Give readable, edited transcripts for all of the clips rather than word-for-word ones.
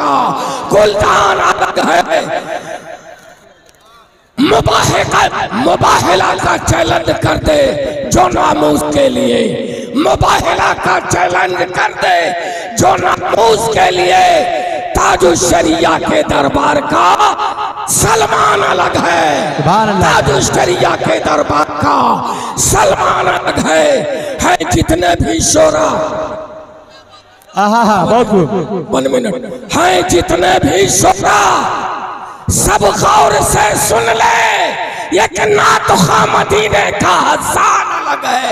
का गुलदान अलग है। मुबाहिला का चैलेंज कर दे जो नामूस के लिए, मुबाहिला का चैलेंज कर दे जो नामूस के लिए। ताजुश्शरिया के दरबार का सलमान अलग है, ताजुश्शरिया के दरबार का सलमान अलग है जितने भी शोरा, बहुत 1 मिनट, है जितने भी शोरा सब गौर से सुन ले। एक नात खा मदीने का हसान अलग है,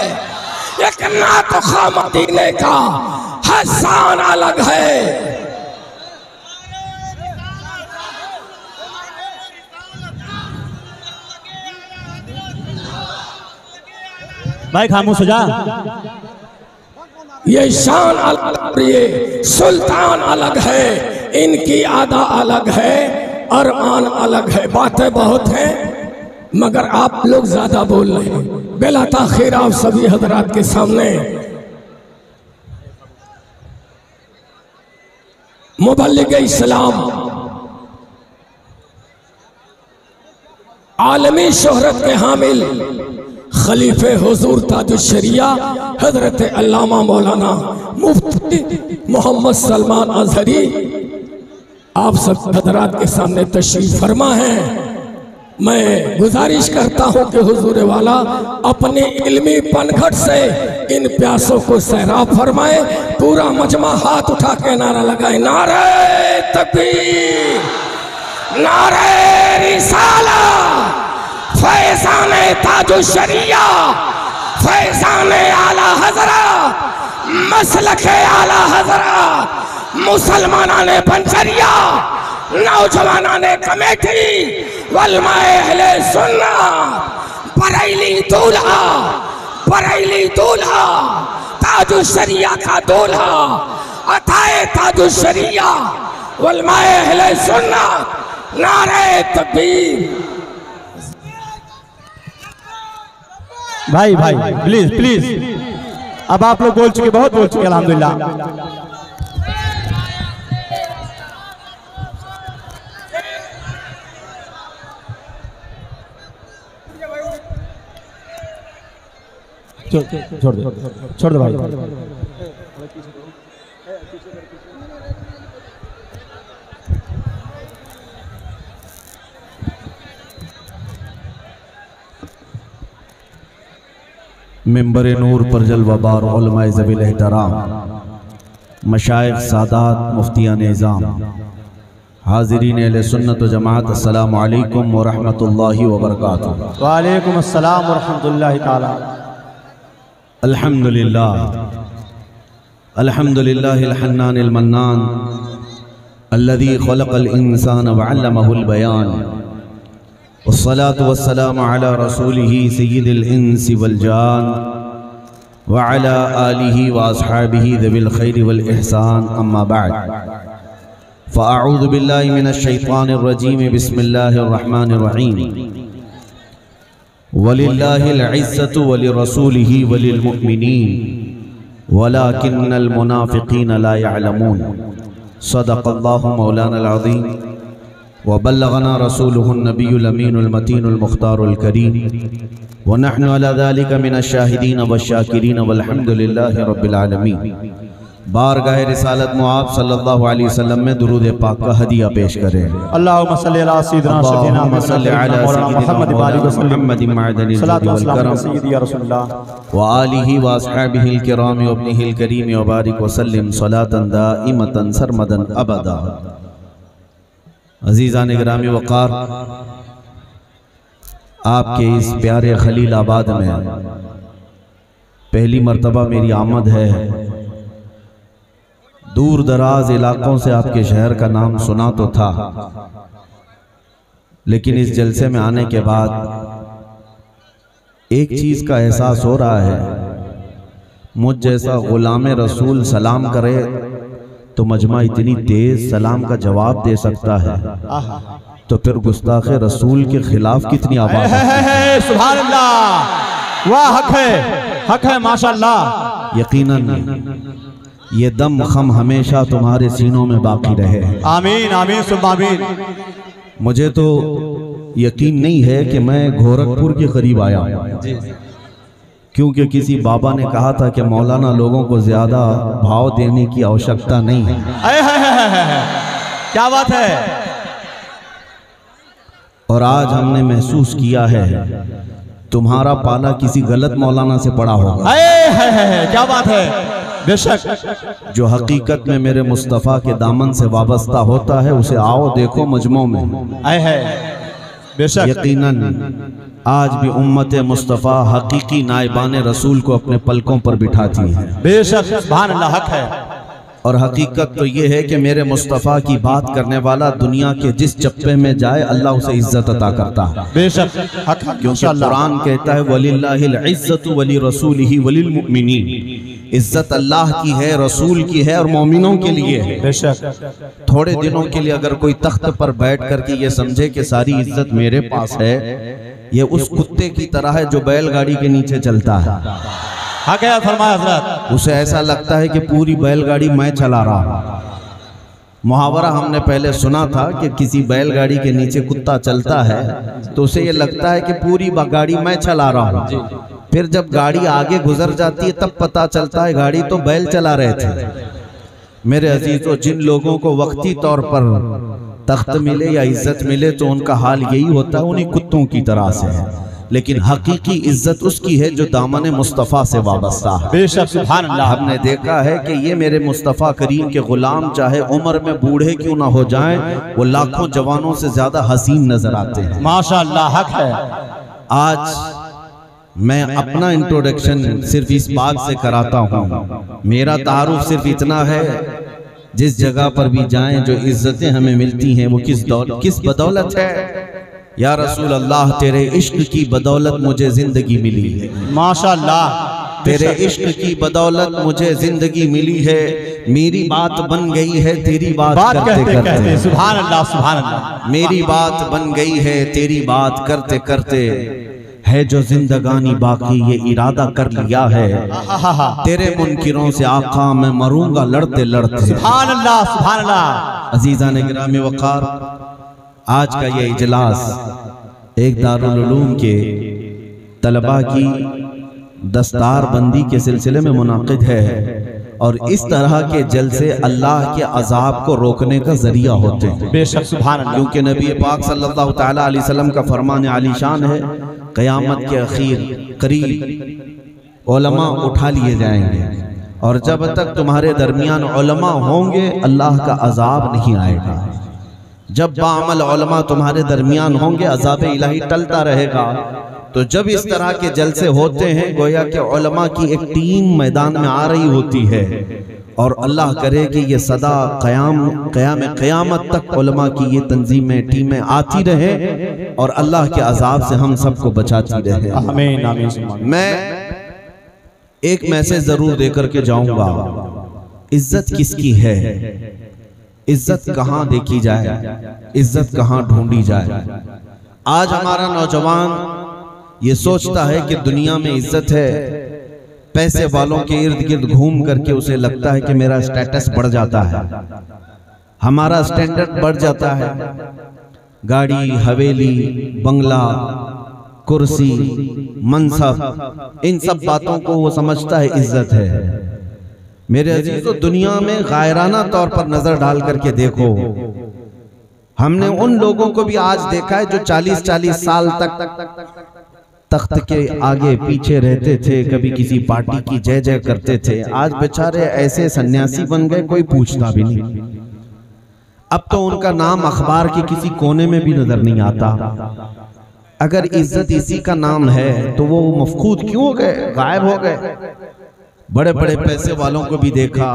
एक नात खा मदीने का हसान अलग है। भाई खामोश हो जा। ये शान अलग, ये सुल्तान अलग है, इनकी आदा अलग है, अरमान अलग है। बातें बहुत हैं मगर आप लोग ज्यादा बोल रहे हैं। बेला ताखिर आप सभी हजरात के सामने मुबल्लिग इस्लाम, आलमी शोहरत के हामिल खलीफे हुजूर ताजुश्शरिया हजरत अल्लामा मौलाना मुफ्ती मोहम्मद सलमान अजहरी आप सब हजरात के सामने तशरीफ फरमा है। मैं गुजारिश करता हूं कि हुजूर वाला अपने इल्मी पनघट से इन प्यासों को सैराब फरमाए। पूरा मजमा हाथ उठा के नारा लगाए, नारे तकबीर, नारे रिसाला, फैज़ाने ताजुश्शरिया, फैज़ाने आला हज़रत, मसलके आला हज़रत, मुसलमाना ने पंचरिया, नौजवाना ने कमेटी, वलमाए अहले सुन्ना, बरेली दूल्हा, बरेली दूल्हा, ताजुश्शरिया का दूल्हा, अताए ताजुश्शरिया, वलमाए अहले सुन्ना, नारे तकबीर। भाई भाई प्लीज प्लीज, अब आप लोग बोल चुके, बहुत बोल चुके अल्हम्दुलिल्लाह। छोड़ दो भाई। मिंबर नूर पर जलवाबार उलमाए ज़वील एहतराम, मशाइख सादात मुफ्तियान निज़ाम, हाज़िरीन अहले सुन्नत व जमात, अस्सलामु अलैकुम व रहमतुल्लाहि व बरकातुहू। व अलैकुम अस्सलाम व रहमतुल्लाहि ताला। अल्हम्दुलिल्लाह, अल्हम्दुलिल्लाहिल हन्नानिल मन्नान, अल्लज़ी खलक़ल इंसान व अल्लमहुल बयान, वस्सलातु वस्सलामु अला रसूलिही सय्यिदिल इंसी वल जान व अला आलिही व अस्हाबिही ज़िल खैरि वल इहसान, अम्मा बअद। फ़अऊज़ु बिल्लाहि मिनश शैतानिर रजीम, बिस्मिल्लाहिर रहमानिर रहीम। वलिल्लाहिल इज़्ज़तु वलिरसूलिही वलिल मुअ्मिनीन वलाकिन्नल मुनाफ़िक़ीन ला यअलमून। सदक़ल्लाहु मौलानाल अज़ीम व बल्लगना रसूलुहुन नबियुल अमीनुल मतीनुल मुख्तारुल करीम व नहनु अला ज़ालिका मिनश शाहिदीन वश्शाकिरीन वल्हम्दुलिल्लाहि रब्बिल आलमीन। बारगाह रिसालत मुआब सल्लल्लाहु अलैहि वसल्लम में दुरूद पाक का हदिया पेश करें। अल्लाहुम्मा सल्लि अला सय्यिदिना व आलिहि व अस्हाबिहिल किराम व इब्निहिल करीम व बारिक व सल्लिम सलातन दाइमतन सरमदन अबदा। अज़ीज़ान गिरामी वक़ार, आपके इस प्यारे खलीलाबाद में पहली मर्तबा मेरी आमद है। दूर दराज इलाकों से आपके शहर का नाम सुना तो था, लेकिन इस जलसे में आने के बाद एक चीज का एहसास हो रहा है, मुझ जैसा गुलाम रसूल सलाम करे तो मजमा इतनी तेज सलाम का जवाब दे सकता है, तो फिर गुस्ताखे रसूल के खिलाफ कितनी आवाज है। सुभान अल्लाह, वाह, हक है माशाअल्लाह। यकीनन ये दम खम हमेशा तुम्हारे सीनों में बाकी रहे। आमीन आमीन सुम्मा आमीन। मुझे तो यकीन नहीं है कि मैं गोरखपुर के करीब आया हूँ, क्योंकि किसी बाबा ने कहा था कि मौलाना लोगों को ज्यादा भाव देने की आवश्यकता नहीं है। क्या बात है। और आज हमने महसूस किया है तुम्हारा पाला किसी गलत मौलाना से पड़ा होगा। क्या बात है। बेशक जो हकीकत में मेरे मुस्तफ़ा के दामन से वाबस्ता होता है उसे आओ देखो मजमू में। बेशक यकीनन आज भी उम्मत मुस्तफ़ा हकीकी नाइबान रसूल को अपने पलकों पर बिठाती है। बेशक सुभान अल्लाह, हक है। और हकीकत तो ये है कि मेरे मुस्तफ़ा की बात करने वाला दुनिया के जिस चप्पे में जाए अल्लाह उसे इज्जत अता करता है। बेशक हक, क्योंकि कुरान कहता है वलिल्लाहिल इज्जतु वली रसूलिही वलिल मुमिनीन। इज्जत अल्लाह की है, रसूल की है और मोमिनों के लिए है। बेशक थोड़े दिनों के लिए अगर कोई तख्त पर बैठ करके ये समझे कि सारी इज्जत मेरे पास है, ये उस कुत्ते की तरह है जो बैलगाड़ी के नीचे चलता है। हाँ क्या फरमाया हज़रत। उसे ऐसा लगता है कि पूरी बैलगाड़ी मैं चला रहा हूँ। मुहावरा हमने पहले सुना था कि किसी बैलगाड़ी के नीचे कुत्ता चलता है तो उसे ये लगता है कि पूरी गाड़ी मैं चला रहा हूँ। फिर जब गाड़ी आगे गुजर जाती है तब पता चलता है गाड़ी तो बैल चला रहे थे। मेरे अजीजों, जिन लोगों को वक्ती तौर पर तख्त मिले या इज्जत मिले तो उनका हाल यही होता है, उन्हीं कुत्तों की तरह से है। लेकिन हकीकी इज्जत उसकी है जो दामन मुस्तफ़ा से वाबस्ता है। बेशक सुभान अल्लाह। हमने देखा है कि ये मेरे मुस्तफ़ा करीम के गुलाम चाहे उम्र में बूढ़े क्यों ना हो जाएं, वो लाखों जवानों से ज्यादा हसीन नजर आते हैं। माशाअल्लाह, हक है। आज मैं अपना इंट्रोडक्शन सिर्फ इस बात से कराता हूँ, मेरा तारुफ सिर्फ इतना है, जिस जगह पर भी जाएं जो इज्जतें हमें मिलती हैं वो किस बदौलत है। या रसूल अल्लाह, तेरे इश्क की बदौलत मुझे जिंदगी मिली है। माशाअल्लाह, तेरे इश्क की बदौलत मुझे जिंदगी मिली है। मेरी बात बन गई है तेरी बात करते करते। सुभान अल्लाह सुभान अल्लाह। मेरी बात बन गई है तेरी बात करते करते, है जो जिंदगानी बाकी ये इरादा कर लिया है, तेरे मुनकिरों से आका मैं मरूंगा लड़ते लड़ते। सुभान अल्लाह सुभान अल्लाह। अजीज़ान गिरामी वक़ार, आज का ये इजलास एक दारुल उलूम के तलबा की दस्तार बंदी के सिलसिले में मुनाकिद है और इस तरह के जलसे अल्लाह के अजाब को रोकने का जरिया होते हैं। बेशक सुभान अल्लाह। क्योंकि नबी पाक सल्लल्लाहु तआला अलैहि वसल्लम का फरमान आलीशान है, क़यामत के अखीर करीब उलमा उठा लिए जाएंगे और जब तक तुम्हारे दरमियान उलमा होंगे अल्लाह का अजाब नहीं आएगा। जब बाअमल उलमा तुम्हारे दरमियान होंगे अजाब इलाही टलता रहेगा। तो जब इस तरह के जलसे होते हैं गोया कि उलमा की एक टीम मैदान में आ रही होती है और अल्लाह करे कि ये सदा क़यामत तक उलमा की ये तंजीमें टीमें आती रहे और अल्लाह के अजाब से हम सबको बचाती रहे। आमीन आमीन। मैं एक मैसेज जरूर देकर के जाऊंगा, इज्जत किसकी है, इज्जत कहाँ देखी जाए, इज्जत कहाँ ढूंढी जाए। आज हमारा नौजवान ये सोचता है कि दुनिया में इज्जत है, पैसे वालों के इर्द गिर्द घूम करके उसे लगता है कि मेरा स्टेटस बढ़ जाता है, हमारा स्टैंडर्ड बढ़ जाता है। गाड़ी, हवेली, बंगला, कुर्सी, मनसब, इन सब बातों को वो समझता है इज्जत है। मेरे अजीजों, दुनिया में गायराना तौर पर नजर डाल करके देखो, हमने उन लोगों को भी आज देखा है जो 40-40 साल तक तख्त के आगे पीछे रहते थे, कभी किसी पार्टी की जय जय करते थे। आज बेचारे ऐसे सन्यासी बन गए कोई पूछता भी नहीं। अब तो उनका नाम अखबार के किसी कोने में भी नजर नहीं आता। अगर इज्जत इसी का नाम है तो वो मफकूद क्यों हो गए, गायब हो गए। बड़े बड़े पैसे वालों को भी देखा,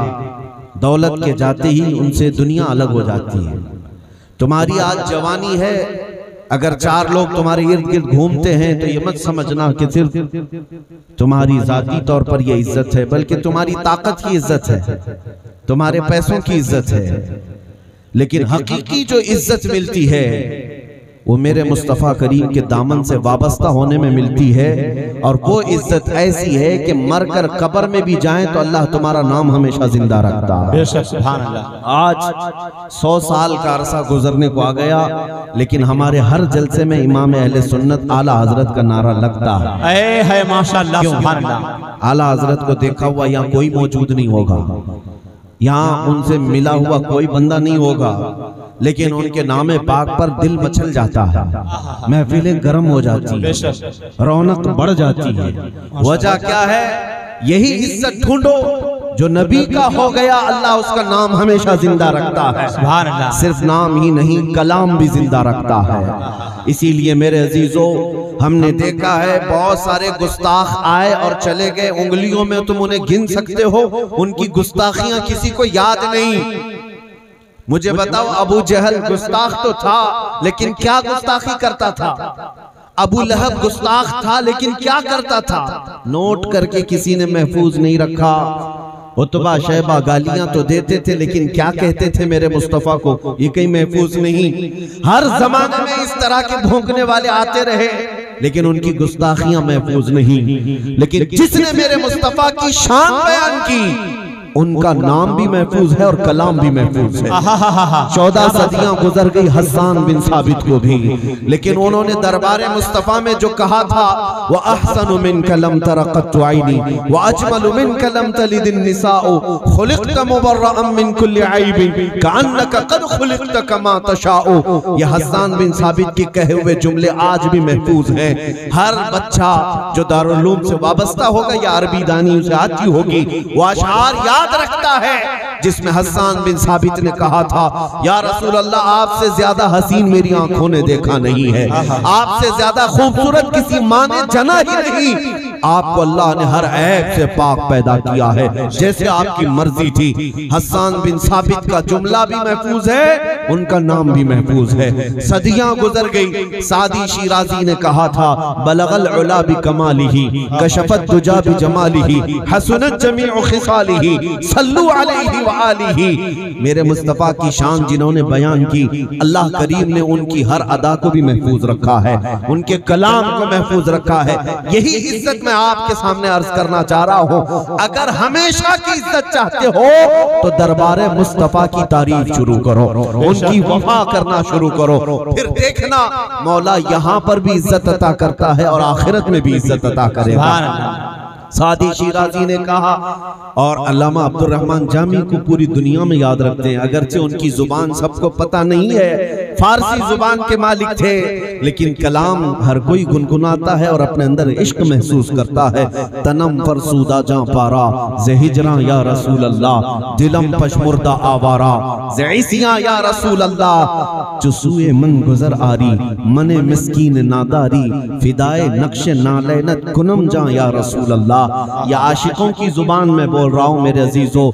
दौलत के जाते ही उनसे दुनिया अलग हो जाती है। तुम्हारी आज जवानी है, अगर 4 लोग तुम्हारे इर्द गिर्द घूमते हैं तो ये मत समझना कि सिर्फ तुम्हारी जाती तौर पर ये इज्जत है, बल्कि तुम्हारी ताकत की इज्जत है, तुम्हारे पैसों की इज्जत है। लेकिन हकीकी जो इज्जत मिलती है वो मेरे मुस्तफ़ा करीम के दामन से वाबस्ता होने में मिलती है। और वो इज्जत ऐसी है कि मरकर कब्र में भी जाएं तो अल्लाह तुम्हारा नाम हमेशा जिंदा रखता है। सुभान अल्लाह। आज 100 साल का अरसा गुजरने को आ गया, लेकिन हमारे हर जलसे में इमाम अहले सुन्नत आला हजरत का नारा लगता है। माशाअल्लाह, सुभान अल्लाह। आला हजरत को देखा हुआ यहाँ कोई मौजूद नहीं होगा, यहाँ उनसे मिला हुआ कोई बंदा नहीं होगा, लेकिन उनके नामे पाक पर दिल मचल जाता है, महफिलें गर्म हो जाती है, रौनक बढ़ जाती है। वजह क्या है? यही इज्जत ढूंढो जो नबी का हो गया, अल्लाह उसका नाम हमेशा जिंदा रखता है। सुभान अल्लाह। सिर्फ नाम ही नहीं, कलाम भी जिंदा रखता है। इसीलिए मेरे अजीजों, हमने देखा है बहुत सारे गुस्ताख आए और चले गए, उंगलियों में तुम उन्हें गिन सकते हो, उनकी गुस्ताखियां किसी को याद नहीं। मुझे बताओ, अबू जहल गुस्ताख तो था, लेकिन क्या गुस्ताखी करता था? अबू लहब गुस्ताख था, लेकिन क्या करता था? नोट करके किसी ने महफूज नहीं रखा। उतबा शैबा गालियां तो देते थे, लेकिन क्या कहते थे मेरे मुस्तफा को, ये कहीं महफूज नहीं। हर जमाने में इस तरह के भौंकने वाले आते रहे, लेकिन उनकी गुस्ताखियां महफूज नहीं। लेकिन जिसने मेरे मुस्तफा की शान बयान की, उनका नाम भी महफूज है और कलाम भी महफूज है। 14 सदियां गुजर गई हस्सान बिन साबित को भी, लेकिन उन्होंने दरबार मुस्तफा में जो कहा था, वह अहसनु मिन कलम तरक़त आइनी व अजमलु मिन कलम तलिदिन निसाउ खुलिक़त मुबर्रअन मिन कुल्लि ऐबिन कअन्नका क़द खुलिक़त कमा तशाउ। ये हस्सान बिन साबित के कहे हुए जुमले आज भी महफूज हैं। हर बच्चा जो दारुल उलूम से वाबस्ता होगा या अरबी दानी उसे आती होगी, वो अशआर याद रखता है, जिसमें हस्सान बिन साबित ने कहा था, या रसूल अल्लाह, आपसे ज्यादा हसीन मेरी आंखों ने देखा नहीं है, आपसे ज्यादा खूबसूरत किसी माँ ने जना ही नहीं। आपको अल्लाह ने हर ऐब से पाक पैदा किया है, जैसे आपकी मर्जी थी। हस्सान बिन साबित का जुमला भी महफूज है, उनका नाम भी महफूज है। सदियां गुजर गई, सादी शिराजी ने कहा था, बलगल उला बि कमालिही कशफत दुजा बि जमालिही हसनत जमीउ खिसालिही सल्लु अलैहि व आलिही। मेरे मुस्तफा की शान जिन्होंने बयान की, अल्लाह करीम ने उनकी हर अदा को भी महफूज रखा है, उनके कलाम को महफूज रखा है। यही इज्जत मैं आपके सामने अर्ज करना चाह रहा हूँ। अगर हमेशा की इज्जत चाहते हो तो दरबार मुस्तफा की तारीफ शुरू करो, उनकी वफा करना शुरू करो, फिर देखना मौला यहाँ पर भी इज्जत अता करता है और आखिरत में भी इज्जत अता करेगा। सादी शिराजी ने कहा, और अल्लामा अब्दुल रहमान जामी को पूरी दुनिया में याद रखते हैं, अगरचे उनकी जुबान सबको पता नहीं है, फारसी जुबान के मालिक थे, लेकिन कलाम हर कोई गुनगुनाता है और अपने अंदर इश्क महसूस करता है। तनम फरसूदा जा पारा ज़हिजरा या रसूल अल्लाह, दिलम पशमुर्दा आवारा ज़इसिया या रसूल अल्लाह, चुसूए मन गुजर आरी मने मिस्कीन नादारी फिदाए नक्श नालैनत कुनम जा या रसूल अल्लाह। या आशिकों की जुबान में बोल रहा हूं मेरे अजीजों।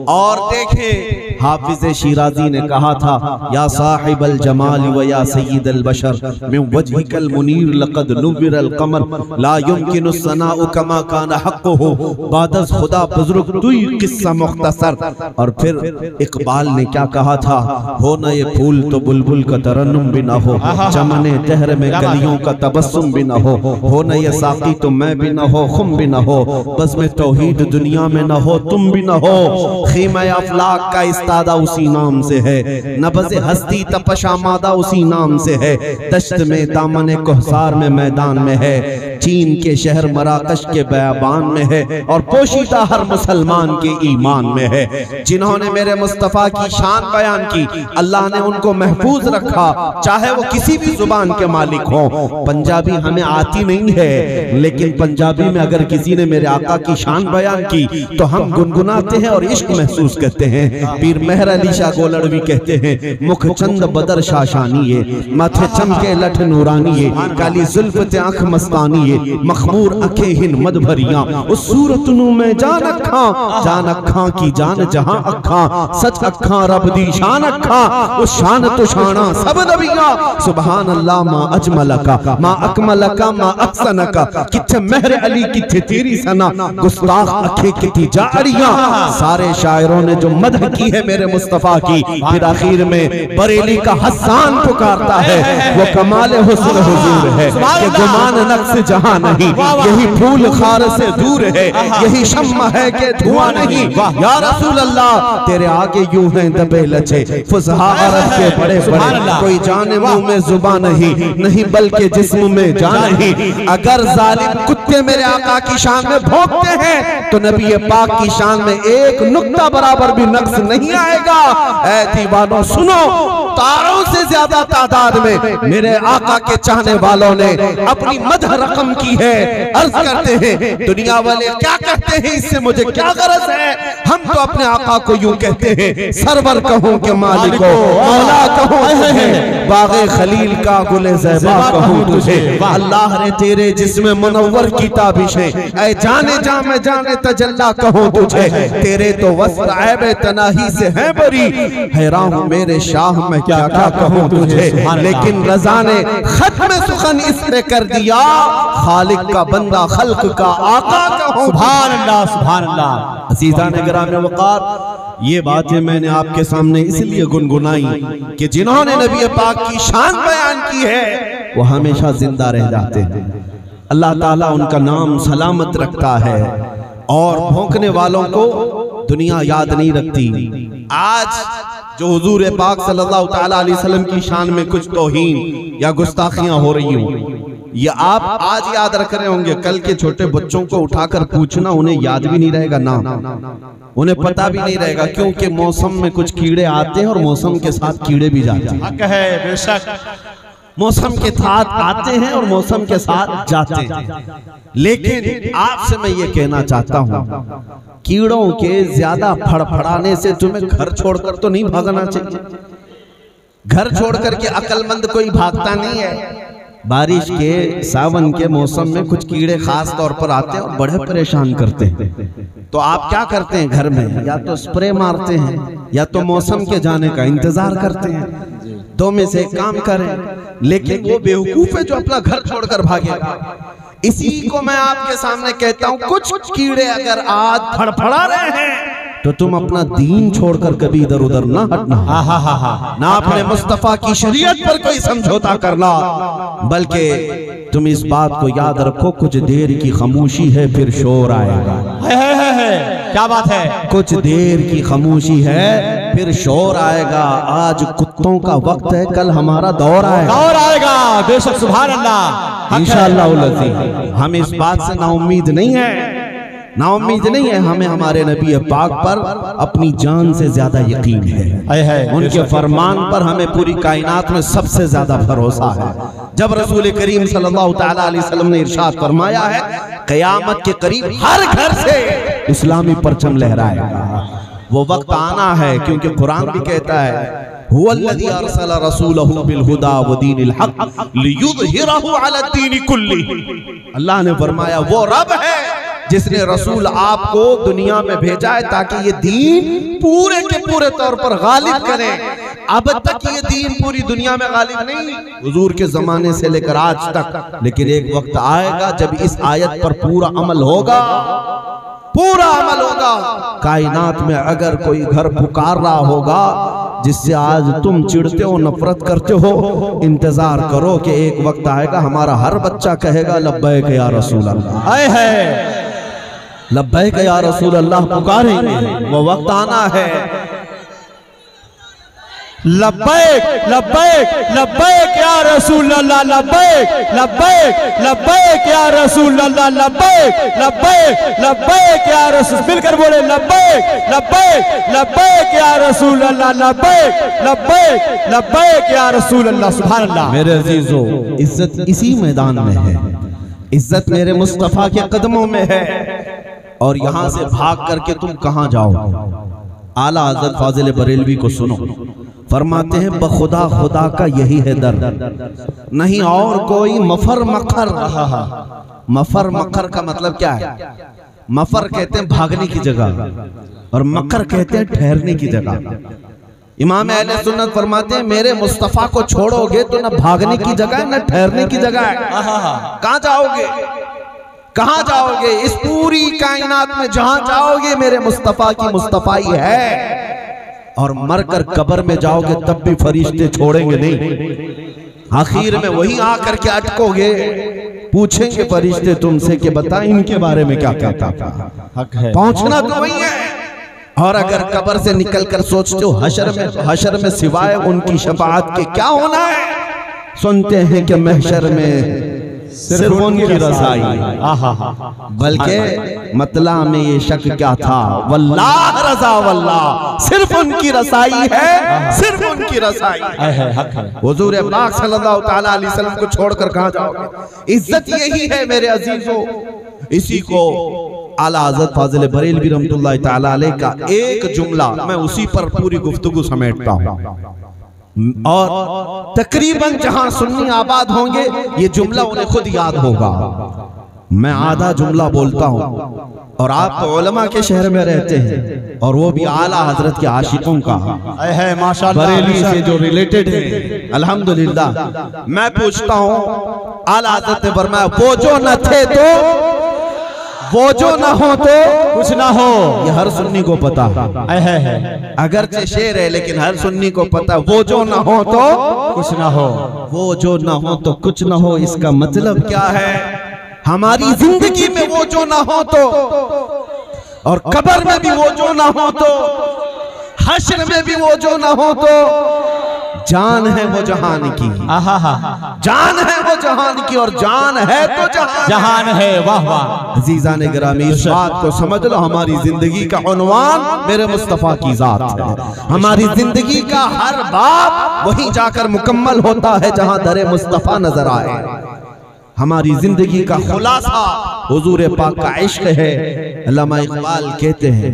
और देखें, हाफिज शिराजी ने कहा था, या साहिबल जमाल व या सय्यिदल बशर मिन वजहिकल मुनीर लक़द नुव्विरल कमर ला युमकिनु सनाउ कमा कान हक़्क़ुहु बादस खुदा बुजुर्ग तुई किस्सा मुख्तसर। और फिर इकबाल ने क्या कहा था, हो न ये फूल तो बुलबुल का तरन्नुम भी न हो, चमने दहर में गलियों का तबस्सुम भी न हो न ये साकी तो मैं भी न हो, खुम भी न हो, बस में तौहीद दुनिया में न हो, तुम भी न हो। खीमा अफलाक का इस्तादा उसी नाम से है, नबज़ हस्ती तपशा मादा उसी नाम से है, दश्त में दामन कोहसार में मैदान में है, चीन के शहर मराकश के बयाबान में है, और पोशीदा हर मुसलमान के ईमान में है। जिन्होंने मेरे मुस्तफ़ा की शान बयान की, अल्लाह ने उनको महफूज रखा, चाहे वो किसी भी जुबान के मालिक हो। पंजाबी हमें आती नहीं है, लेकिन पंजाबी में अगर किसी ने मेरे आका की शान बयान की तो हम गुनगुनाते हैं और इश्क महसूस करते हैं। पीर मेहर अली शाह गोलड़वी कहते हैं, मुख चंद बदर शाशानी, माथे चमके लठ नूरानी, काली जुल्फ आंख मस्तानी, मखमूर अखे हिन मद भरिया, उस सूरत नू मैं जान अखा की जान जहां अखा, सच अखा रब दी शान अखा, उस शान तो शाना सब नबिया। सुभान अल्लाह मा अजमलका मा अकमलका मा अहसनका, किथे मेहर अली किथे तेरी सना, गुस्ताख अखे किती जारियां। सारे शायरों ने जो मदह की है मेरे मुस्तफा की। फिर आखिर में बरेली का हसन पुकारता है, वो कमाल हुस्न हुजूर है कि गुमान नक्श जहां नहीं, यही फूल खार से दूर है, यही शम्मा है कि धुआं नहीं। या रसूल अल्लाह तेरे आगे यूं हैं दबे लचे फुसहा अरब के बड़े बड़े, कोई जाने मुंह में जुबान नहीं बल्कि जिस्म में जान नहीं। अगर जालिम कुत्ते मेरे आका की शान में भौंकते हैं तो नबी पाक की शान में एक नुक्ता बराबर भी नक्स नहीं आएगा। ऐ दीवानों सुनो, तारों से ज्यादा तादाद में मेरे आका के चाहने वालों ने अपनी मदह रकम की है। अर्ज करते हैं दुनिया वाले क्या कहते हैं, इससे मुझे क्या गरज है। हम तो अपने आका को यूं कहते हैं, सरवर कहूं के मालिको, मौला कहूं तुझे, बागे खलील का गुले ज़ैबा कहूं तुझे। अल्लाह ने तेरे जिस्म मुनव्वर की ताबिशें, ऐ जाने जा मैं जाने तजल्ला कहूं तुझे। तेरे तो वस्त्र ऐब तनाही से है बरी, हैरान हूं मेरे शाह मैं क्या क्या कहूं तुझे। लेकिन रज़ा ने खत्म सुखन इस पे कर दिया, खालिक का बंदा खल्क का आका कहूं। सुभान अल्लाह, सुभान अल्लाह। अज़ीज़ान गिराम वक़ार, ये बातें मैंने आपके सामने इसलिए गुनगुनाई कि जिन्होंने नबी पाक की शान बयान की है वो हमेशा जिंदा रह जाते हैं। अल्लाह ताला उनका नाम सलामत रखता है और भौंकने वालों को दुनिया याद नहीं रखती। आज जो हुजूर पाक सल्लल्लाहु ताला अलैहि वसल्लम की शान में कुछ तौहीन या गुस्ताखियां हो रही हों, ये आप आज याद रख रहे होंगे, कल के छोटे बच्चों को उठाकर पूछना उन्हें याद भी नहीं रहेगा, ना उन्हें पता भी नहीं रहेगा, क्योंकि मौसम में कुछ कीड़े आते हैं और मौसम के साथ कीड़े भी जाते हैं। हक है, बेशक मौसम के साथ आते हैं और मौसम के साथ जाते हैं। लेकिन आपसे मैं ये कहना चाहता हूँ, कीड़ों के ज्यादा फड़फड़ाने से तुम्हें घर छोड़कर तो नहीं भागना चाहिए। घर छोड़कर के अक्लमंद कोई भागता नहीं है। बारिश के सावन के मौसम में कुछ कीड़े खास तौर पर आते हैं और बड़े परेशान करते हैं। तो आप क्या करते हैं घर में, या तो स्प्रे मारते हैं या तो मौसम के जाने का इंतजार करते हैं। दो में से काम करें। लेकिन वो बेवकूफ है जो अपना घर छोड़कर भागेगा। इसी को मैं आपके सामने कहता हूं, कुछ कीड़े अगर आज फड़फड़ा रहे हैं तो तुम अपना दीन छोड़कर कभी इधर उधर ना हटना, ना अपने मुस्तफा की शरीयत पर कोई समझौता करना, बल्कि तुम इस बात को याद रखो, कुछ देर की खामोशी है फिर शोर आएगा। क्या बात है, कुछ देर की खामोशी है फिर शोर आएगा। आज कुत्तों का वक्त है, कल हमारा दौर आएगा। बेशक, सुभान अल्लाह। इंशाअल्लाह हम इस बात से नाउम्मीद नहीं है, नाउम्मीद नहीं है। हमें हमारे नबी पाक पर अपनी जान से ज्यादा यकीन है। उनके फरमान पर हमें पूरी कायनात में सबसे ज्यादा भरोसा है। जब रसूल करीम सल्लल्लाहु ताला अलैहि वसल्लम ने इरशाद फरमाया है, क़यामत के करीब हर घर से इस्लामी परचम लहराएगा, वो वक्त आना है। क्योंकि कुरान भी कहता है, हुवल्लज़ी अरसला रसूलहु बिल हुदा व दीनिल हक़ लियुज़हिरहु अला दीनि कुल्लिही। अल्लाह ने फरमाया वो रब है जिसने रसूल आपको दुनिया में भेजा है ताकि ये दीन पूरे के पूरे तौर पर गालिब करे। अब तक ये दीन पूरी दुनिया में गालिब नहीं, हुजूर के जमाने से लेकर आज तक। लेकिन एक वक्त आएगा जब इस आयत पर पूरा अमल होगा, पूरा अमल होगा। कायनात में अगर कोई घर पुकार रहा होगा जिससे आज तुम चिढ़ते हो, नफरत करते हो, इंतजार करो कि एक वक्त आएगा हमारा हर बच्चा कहेगा लब्बैक या रसूल अल्लाह, लब्बैक या रसूल अल्लाह पुकारेंगे। वो वक्त आना है। लब्बैक लब्बैक लब्बैक या रसूल अल्लाह, लब्बैक लब्बैक लब्बैक या रसूल अल्लाह, लब्बैक लब्बैक लब्बैक या रसूल, मिलकर बोले लब्बैक लब्बैक लब्बैक या रसूल अल्लाह, लब्बैक लब्बैक लब्बैक या रसूल अल्लाह। सुभान अल्लाह। मेरे अजीजों, इज्जत इसी मैदान में है, इज्जत मेरे मुस्तफा के कदमों में है। और यहां से भाग करके तुम कहां जाओगे? आला हज़रत फाज़िल बरेलवी को सुनो, फरमाते हैं बखुदा खुदा का यही है दर, नहीं और कोई मफर मखर। मफर मखर का मतलब क्या है? मफर कहते हैं भागने की जगह और मकर कहते हैं ठहरने की जगह। इमाम अहले सुन्नत फरमाते हैं मेरे मुस्तफा को छोड़ोगे तो न भागने की जगह न ठहरने की जगह है। कहां जाओगे? कहां जाओगे? इस पूरी कायनात में जहां जाओगे मेरे मुस्तफा की मुस्तफाई है। और मरकर कब्र में जाओगे तब भी फरिश्ते छोड़ेंगे नहीं। आखिर में वही आकर के अटकोगे, पूछेंगे फरिश्ते तुमसे कि बता इनके बारे में क्या कहता था। हक है, पहुंचना तो वही है। और अगर कब्र से निकलकर सोचते हो हशर में सिवाय उनकी शफाअत के क्या होना है, सुनते हैं कि महशर में सिर्फ उनकी रज़ाई। बल्कि मतला में ये शक क्या था, वल्लाह रज़ा वल्लाह, सिर्फ उनकी रज़ाई है, सिर्फ उनकी रज़ाई है। हुज़ूर पाक सल्लल्लाहु तआला अलैहि वसल्लम को छोड़कर कहां जाओगे। इज्जत यही है मेरे अजीजों। इसी को आला हज़रत फाज़िल बरेलवी रहमतुल्लाह तआला अलैह का एक जुमला, मैं उसी पर पूरी गुफ्तगू समेटता हूं और तकरीबन जहां सुन्नी आबाद होंगे ये जुमला उन्हें खुद याद होगा। मैं आधा जुमला बोलता हूं और आप तो उलमा के शहर में रहते हैं और वो भी आला हजरत के आशिकों का है माशाअल्लाह, बरेली से जो रिलेटेड है अल्हम्दुलिल्लाह। मैं पूछता हूं, आला हजरत ने फरमाया वो जो न थे तो, वो जो ना हो तो कुछ ना हो। ये हर सुन्नी को पता है, अगरचे शेर है लेकिन हर सुन्नी को पता। वो जो ना हो तो कुछ ना हो, वो जो ना हो तो कुछ ना हो, इसका मतलब क्या है? हमारी जिंदगी में वो जो ना हो तो, और कब्र में भी वो जो ना हो तो, हश्र में भी वो जो ना हो तो, जान है वो जहान की, जान है वो जहान की, और जान है तो जहान है। वाह वाह अजीज़ान गिरामी, इस बात को समझ लो, हमारी जिंदगी का उन्वान मेरे मुस्तफा की जात है। हमारी जिंदगी का हर बाब वहीं जाकर मुकम्मल होता है जहां दरे मुस्तफा नजर आए। हमारी जिंदगी का खुलासा हुजूर पाक का इश्क है। अल्लामा इकबाल कहते हैं,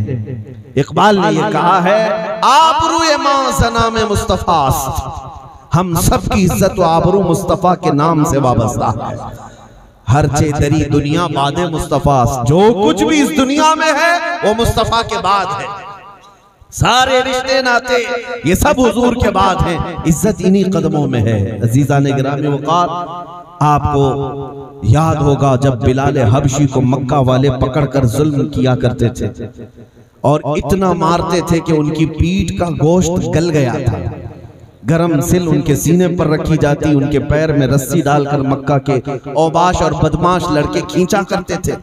इकबाल ने ये कहा है, आबरूए मां सनामे मुस्तफास्त, हम सब की इज्जत व आबरू मुस्तफा के नाम से वाबस्ता है। हर चे दरी दुनिया बादे मुस्तफा, जो कुछ भी इस दुनिया में है वो मुस्तफा के बाद है। सारे रिश्ते नाते ये सब हुजूर के बाद हैं। इज्जत इन्हीं कदमों में है। अजीज़ान गिरामी वक़ार, आपको याद होगा जब बिलाल हबशी को मक्का वाले पकड़कर जुल्म किया करते थे और इतना मारते थे कि उनकी पीठ का गोश्त गल गया था। गरम सिल उनके सीने पर रखी जाती, उनके पैर में रस्सी डालकर मक्का के औबाश और बदमाश लड़के खींचा करते थे,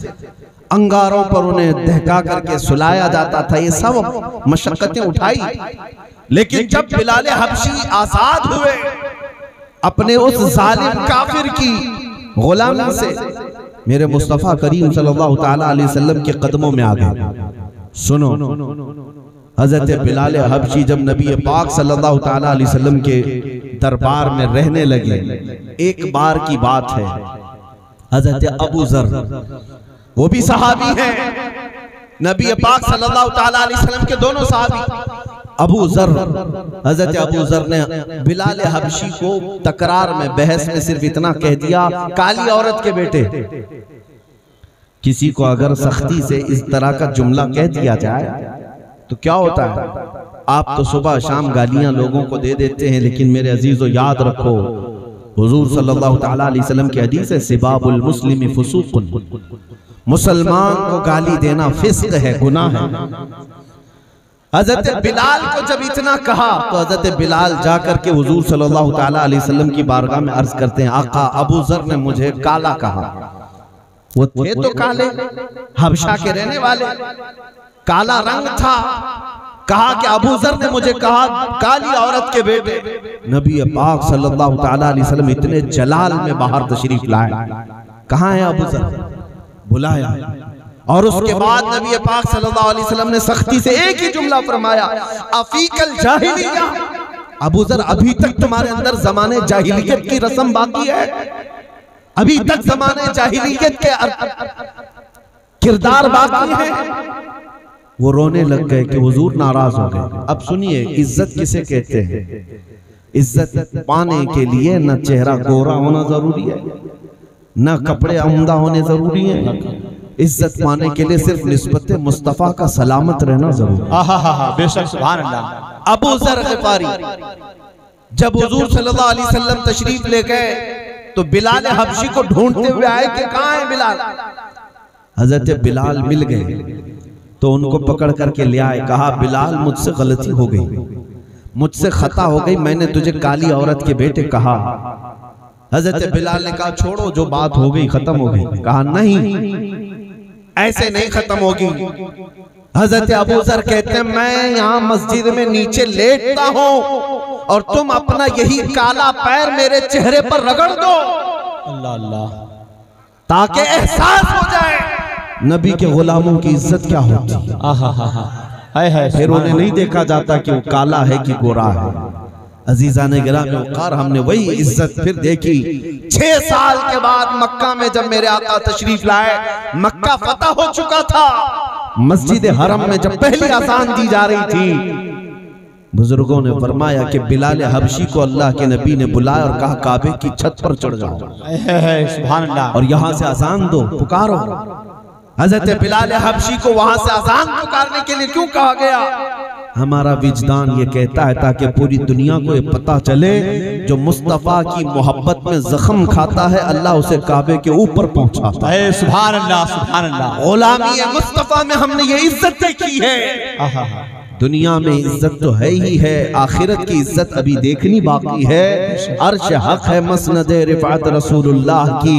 अंगारों पर उन्हें दहका करके सुलाया जाता था। ये सब मशक्कतें उठाई, लेकिन जब बिलाल हबशी आजाद हुए अपने उस जालिम काफिर की गुलामी से, मेरे मुस्तफा करीम सल्लल्लाहु तआला अलैहि वसल्लम के कदमों में आ गए। सुनो, हजरत बिलाल हबशी जब नबी पाक सल्लल्लाहु तआला अलैहि वसल्लम के दरबार में रहने लगे, एक बार की बात है, हजरत अबू जर, वो भी सहाबी हैं, नबी पाक सल्लल्लाहु तआला अलैहि वसल्लम के दोनों सहाबी। अबू जर, हजरत अबू जर ने बिलाल हबशी को तकरार में, बहस में सिर्फ इतना कह दिया, काली औरत के बेटे। किसी को अगर सख्ती से इस तरह का जुमला कह दिया जाए तो क्या होता है? आप तो सुबह शाम गालियां लोगों को दे देते हैं, लेकिन मेरे अजीजों याद रखो, हुजूर सल्लल्लाहु तआला अलैहि वसल्लम की हदीस है, सिबाबुल मुस्लिमी फुसूकुन, मुसलमान को गाली देना फिस्क है, गुनाह है। हजरत बिलाल को जब इतना कहा तो हजरत बिलाल जाकर के हुजूर सल्लल्लाहु तआला अलैहि वसल्लम की बारगाह में अर्ज करते हैं, आका अबू जर ने मुझे काला कहा। वो थे तो काले, हबशा के रहने वाले, काला रंग था। कहा कि अबू जर ने मुझे कहा काली औरत के बेटे। नबी पाक सल्लल्लाहु तआला अलैहि वसल्लम इतने जलाल में बाहर तशरीफ लाए, कहाँ है अबू जर? बुलाया, और उसके बाद नबी पाक सल्लल्लाहु अलैहि वसल्लम ने सख्ती से एक ही जुमला फरमाया, अफीकल जाहिलिया, अबू जर अभी तक तुम्हारे अंदर जमाने जाहिलियत की रस्म बाकी है, अभी तक जमाने जाहिलियत के किरदार बाकी है। वो रोने लग गए कि हुजूर नाराज हो गए। अब सुनिए, इज्जत किसे कहते हैं? इज्जत पाने के लिए न चेहरा गोरा होना जरूरी है, न कपड़े उम्दा होने जरूरी है। इज्जत पाने के लिए सिर्फ निस्बत मुस्तफा का सलामत रहना जरूरी है। बेशक, सुभान अल्लाह। अबू जर ग़िफ़ारी जब हुजूर सल्लल्लाहु अलैहि वसल्लम तशरीफ ले गए तो बिलाल हबशी को ढूंढते हुए आए कि कहाँ है बिलाल। हजरत बिलाल मिल गए, तो उनको पकड़ करके ले आए, कहा बिलाल मुझसे गलती हो गई, मुझसे खता हो गई, मैंने तुझे काली औरत के बेटे कहा। हजरत बिलाल ने कहा छोड़ो, जो बात हो गई खत्म हो गई। कहा नहीं, ऐसे नहीं खत्म होगी। हजरत अबू ज़र कहते हैं मैं यहाँ मस्जिद में नीचे लेटता हूँ और तुम अपना यही काला पैर मेरे चेहरे पर रगड़ दो, अल्लाह अल्लाह, ताकि एहसास हो जाए नबी के गुलामों की इज्जत क्या होती है। फिर उन्हें नहीं देखा जाता कि वो काला है कि गोरा है। अजीज़ान गिरामी वक़ार, हमने वही इज्जत फिर देखी 6 साल के बाद मक्का में, जब मेरे आका तशरीफ लाए, मक्का फतह हो चुका था। मस्जिद हरम में जब पहली अज़ान दी जा रही थी, बुजुर्गों ने फरमाया कि बिलाल हबशी को अल्लाह के नबी ने बुलाया और कहा काबे की छत पर चढ़ जाओ, सुभान अल्लाह, और यहाँ से अज़ान दो, पुकारो। हजरत बिलाल हबशी को वहां से अज़ान पुकारने के लिए क्यों कहा गया? हमारा विजदान ये कहता है ताकि पूरी दुनिया को ये पता चले, जो मुस्तफ़ा की मोहब्बत में जख्म खाता है अल्लाह उसे काबे के ऊपर पहुंचाता है। सुभान अल्लाह, सुभान अल्लाह। गुलामी मुस्तफ़ा में हमने ये इज्जत देखी है। दुनिया में इज्जत तो है ही है, आखिरत की इज्जत अभी देखनी बाकी है। अर्श हक है मसनद रिफात रसूलुल्लाह की,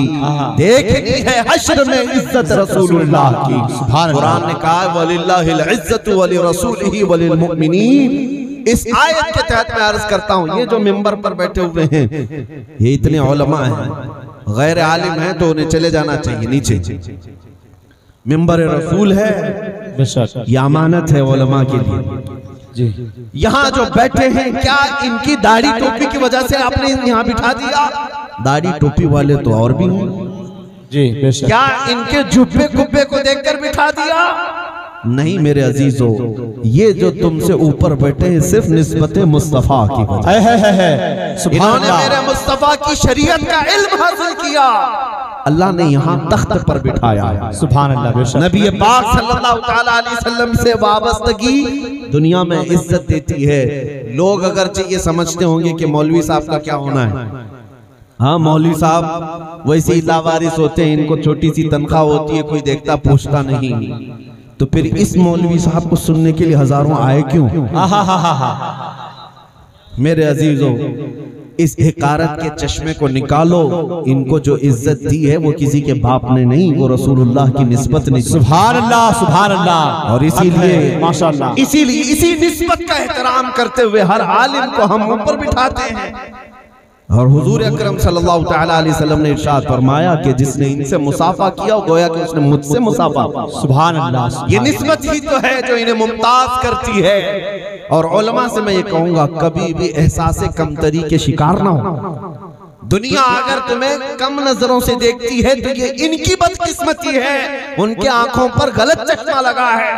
देखनी है हश्र में इज्जत रसूलुल्लाह की। कुरान ने कहा वलिल्लाहिल इज्जतु वलि रसूलिही वलिल मुमिनीन। इस आयत के तहत मैं अर्ज करता हूँ, ये जो मिंबर पर बैठे हुए हैं ये इतने उलमा हैं, गैर आलिम हैं तो उन्हें चले जाना चाहिए नीचे। मिंबर रसूल है, ये अमानत है उलमा के लिए जी। यहाँ जो बैठे हैं, क्या इनकी दाढ़ी टोपी की वजह से आपने यहाँ बिठा दिया? दाढ़ी टोपी वाले तो और भी हैं जी, क्या इनके जुब्बे कुब्बे को देखकर बिठा दिया? नहीं मेरे अजीजों, ये जो तुमसे ऊपर बैठे हैं सिर्फ निस्बत मुस्तफा की वजह है। इन्होंने मेरे मुस्तफा की शरीयत का इल्म हासिल किया, अल्लाह ने यहाँ तख्त पर बिठाया। सुभान अल्लाह। नबी पाक सल्लल्लाहु अलैहि वसल्लम से वाबस्तगी दुनिया में इज्जत देती है। लोग अगर ये समझते होंगे कि मौलवी साहब का क्या होना है, हाँ मौलवी साहब वैसे ही लावारिस होते हैं, इनको छोटी सी तनख्वाह होती है, कोई देखता पूछता नहीं, तो फिर इस मौलवी साहब को सुनने के लिए हजारों आए क्यों? मेरे अजीजों, इस हिकारत के चश्मे को निकालो। इनको जो इज्जत दी है वो किसी के बाप ने नहीं, वो रसूलुल्लाह की निस्बत ने। सुभान अल्लाह, सुभान अल्लाह। और इसीलिए माशाअल्लाह, इसीलिए इसी निस्बत का एहतराम करते हुए हर आलिम को हम ऊपर बिठाते हैं। और हुजूर अकरम सल्लल्लाहु अलैहि वसल्लम ने इरशाद फरमाया कि जिसने इनसे मुसाफा किया गोया कि उसने मुझसे मुसाफा। सुभान अल्लाह। ये निस्बत ही तो है जो इन्हें मुमताज करती है। और उलमा से मैं ये कहूंगा, कभी भी एहसास कमतरी के शिकार ना हो। दुनिया अगर तुम्हें कम नजरों से देखती है तो ये इनकी बदकिस्मती है, उनके आंखों पर गलत चश्मा लगा है।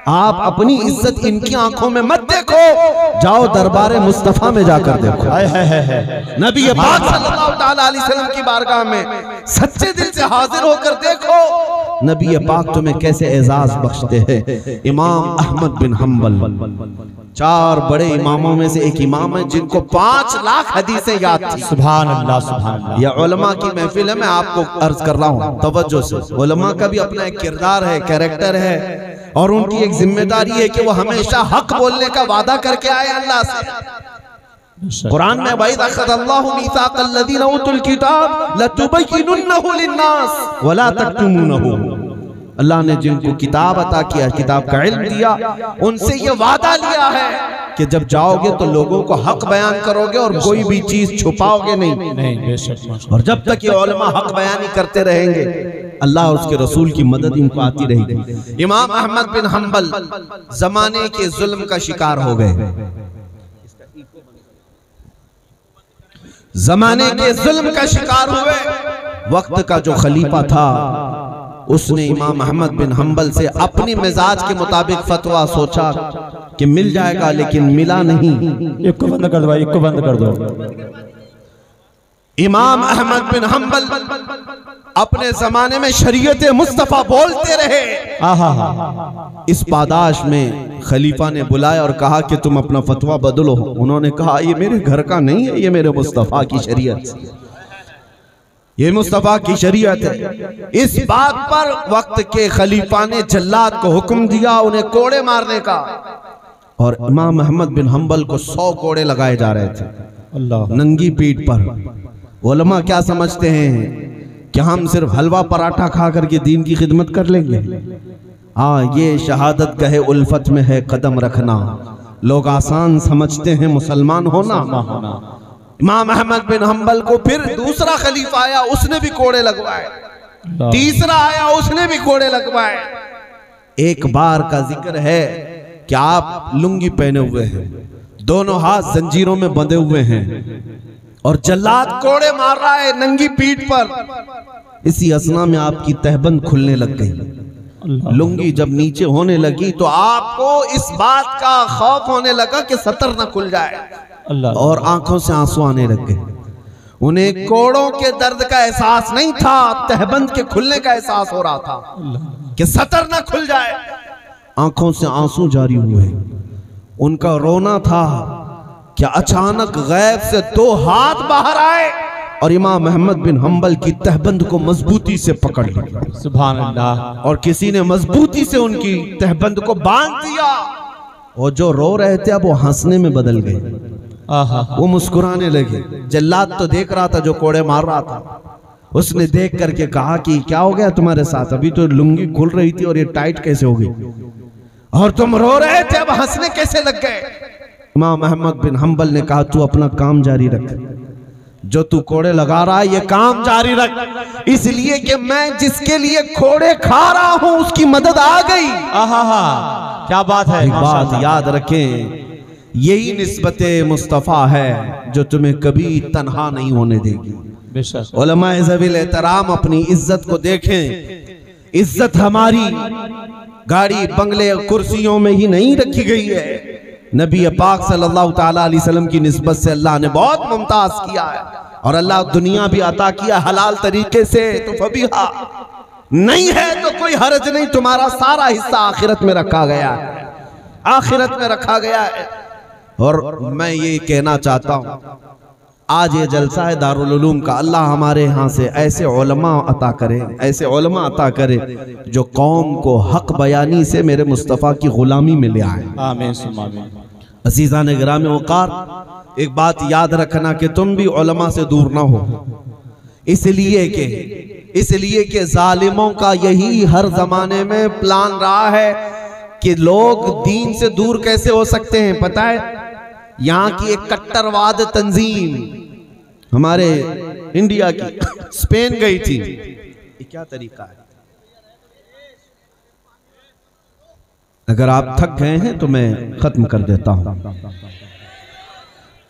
आप अपनी इज्जत इनकी आंखों में मत देखो, जाओ दरबार मुस्तफा में जाकर देखो। नबी पाक सल्लल्लाहु अलैहि वसल्लम की बारगाह में सच्चे दिल से हाजिर होकर देखो, नबी पाक तुम्हें कैसे एजाज बख्शते हैं। इमाम अहमद बिन हम्बल 4 बड़े इमामों में से एक इमाम है जिनको 5 लाख हदीसें याद थी। सुभान अल्लाह, सुभान अल्लाह। यह उलमा की महफिल है, मैं आपको अर्ज कर रहा हूँ तवज्जो से। उलमा का भी अपना एक किरदार है, कैरेक्टर है, और उनकी एक जिम्मेदारी है कि वो हमेशा हक बोलने का वादा करके आए अल्लाह से। कुरान में वइज़ अख़ज़ल्लाहु मीसाक़ल लज़ीना उतुल किताब लतुबय्यिनुन्नहु लिन्नास वला तक्तुमूनहु। अल्लाह ने जिनको किताब अता किया, किताब का इल्म दिया, उनसे ये वादा लिया है कि जब जाओगे तो लोगों को हक बयान करोगे और कोई भी चीज छुपाओगे नहीं। और जब तक ये उलमा हक बयानी करते रहेंगे, अल्लाह और उसके रसूल की मदद इनको आती रहेगी। इमाम अहमद बिन हम्बल जमाने के जुल्म का शिकार हो गए, जमाने के जुल्म का शिकार हुए। वक्त का जो खलीफा था उसने इमाम अहमद बिन हम्बल से अपनी मिजाज के मुताबिक फतवा सोचा कि मिल जाएगा, लेकिन मिला नहीं। एक को बंद कर दो भाई, एक को बंद कर दो। इमाम अहमद बिन हम्बल अपने जमाने में शरीयत मुस्तफा बोलते रहे। इस पादाश में खलीफा ने बुलाया और कहा कि तुम अपना फतवा बदलो। उन्होंने कहा ये मेरे घर का नहीं है, ये मेरे मुस्तफा की शरीयत। ये मुस्तफ़ा की शरीयत है। इस बात पर वक्त के खलीफा ने जल्लाद को हुक्म दिया उन्हें कोड़े मारने का, और इमाम अहमद बिन हंबल को 100 कोड़े लगाए जा रहे थे अल्लाह, नंगी पीठ पर। उलमा क्या समझते हैं कि हम सिर्फ हलवा पराठा खा करके दीन की खिदमत कर लेंगे? हाँ, ये शहादत गहे उल्फत में है कदम रखना। लोग आसान समझते हैं मुसलमान होना। इमाम अहमद बिन हंबल को फिर दूसरा खलीफा आया, उसने भी कोड़े लगवाए। तीसरा आया, उसने भी कोड़े लगवाए। एक बार का जिक्र है कि आप लुंगी पहने हुए हैं, दोनों हाथ जंजीरों में बंधे हुए हैं और जल्लाद कोड़े मार रहा है नंगी पीठ पर। इसी असना में आपकी तहबंद खुलने लग गई। लुंगी जब नीचे होने लगी तो आपको इस बात का खौफ होने लगा कि सतर न खुल जाए, और आंखों से आंसू आने लग गए। उन्हें कोड़ों के दर्द का एहसास नहीं था, तहबंद के खुलने का एहसास हो रहा था कि सतर न खुल जाए। आंखों से आंसू जारी हुए। उनका रोना था कि अचानक गैब से 2 हाथ बाहर आए और इमाम अहमद बिन हंबल की तहबंद को मजबूती से पकड़ लिया। सुभान अल्लाह। और किसी ने मजबूती से उनकी तहबंद को बांध दिया, और जो रो रहे थे अब वो हंसने में बदल गए, वो मुस्कुराने लगे। जल्लाद तो देख रहा था जो कोड़े मार रहा था, उसने देख करके कहा कि क्या हो गया तुम्हारे साथ? अभी तो लुंगी खुल रही थी और ये टाइट कैसे हो गई, और तुम रो रहे थे, अब हंसने कैसे लग गए? इमाम अहमद बिन हंबल ने कहा तू अपना काम जारी रख, जो तू कोड़े लगा रहा है ये काम जारी रख, इसलिए कि मैं जिसके लिए कोड़े खा रहा हूं उसकी मदद आ गई। क्या बात है। एक बात याद रखें, यही निस्बते मुस्तफ़ा है जो तुम्हें कभी तन्हा नहीं होने देगी। उलमाए ज़वील एहतराम अपनी इज्जत को देखें। इज्जत हमारी गाड़ी बंगले कुर्सियों में ही नहीं रखी गई है। नबी पाक सल्लल्लाहु ताला अलैहि वसल्लम की निस्बत से अल्लाह ने बहुत मुमताज किया है, और अल्लाह दुनिया भी अता किया हलाल तरीके से, तो फबीहा नहीं है तो कोई हर्ज नहीं। तुम्हारा सारा हिस्सा आखिरत में रखा गया है, आखिरत में रखा गया है। और मैं ये कहना चाहता हूँ, आज ये जलसा है दारुल उलूम का, अल्लाह हमारे यहाँ से ऐसे उलमा अता करे, ऐसे उलमा अता करे जो कौम को हक बयानी से मेरे मुस्तफ़ा की गुलामी में ले आए। आमीन। अज़ीज़ान गिरामी वक़ार, एक बात याद रखना कि तुम भी उलमा से दूर ना हो, इसलिए कि जालिमों का यही हर जमाने में प्लान रहा है कि लोग दीन से दूर कैसे हो सकते हैं। पता है, यहाँ की एक कट्टरवाद तंजीम हमारे इंडिया की स्पेन गई थी। ये क्या तरीका है? अगर आप थक गए हैं तो मैं खत्म कर देता हूं।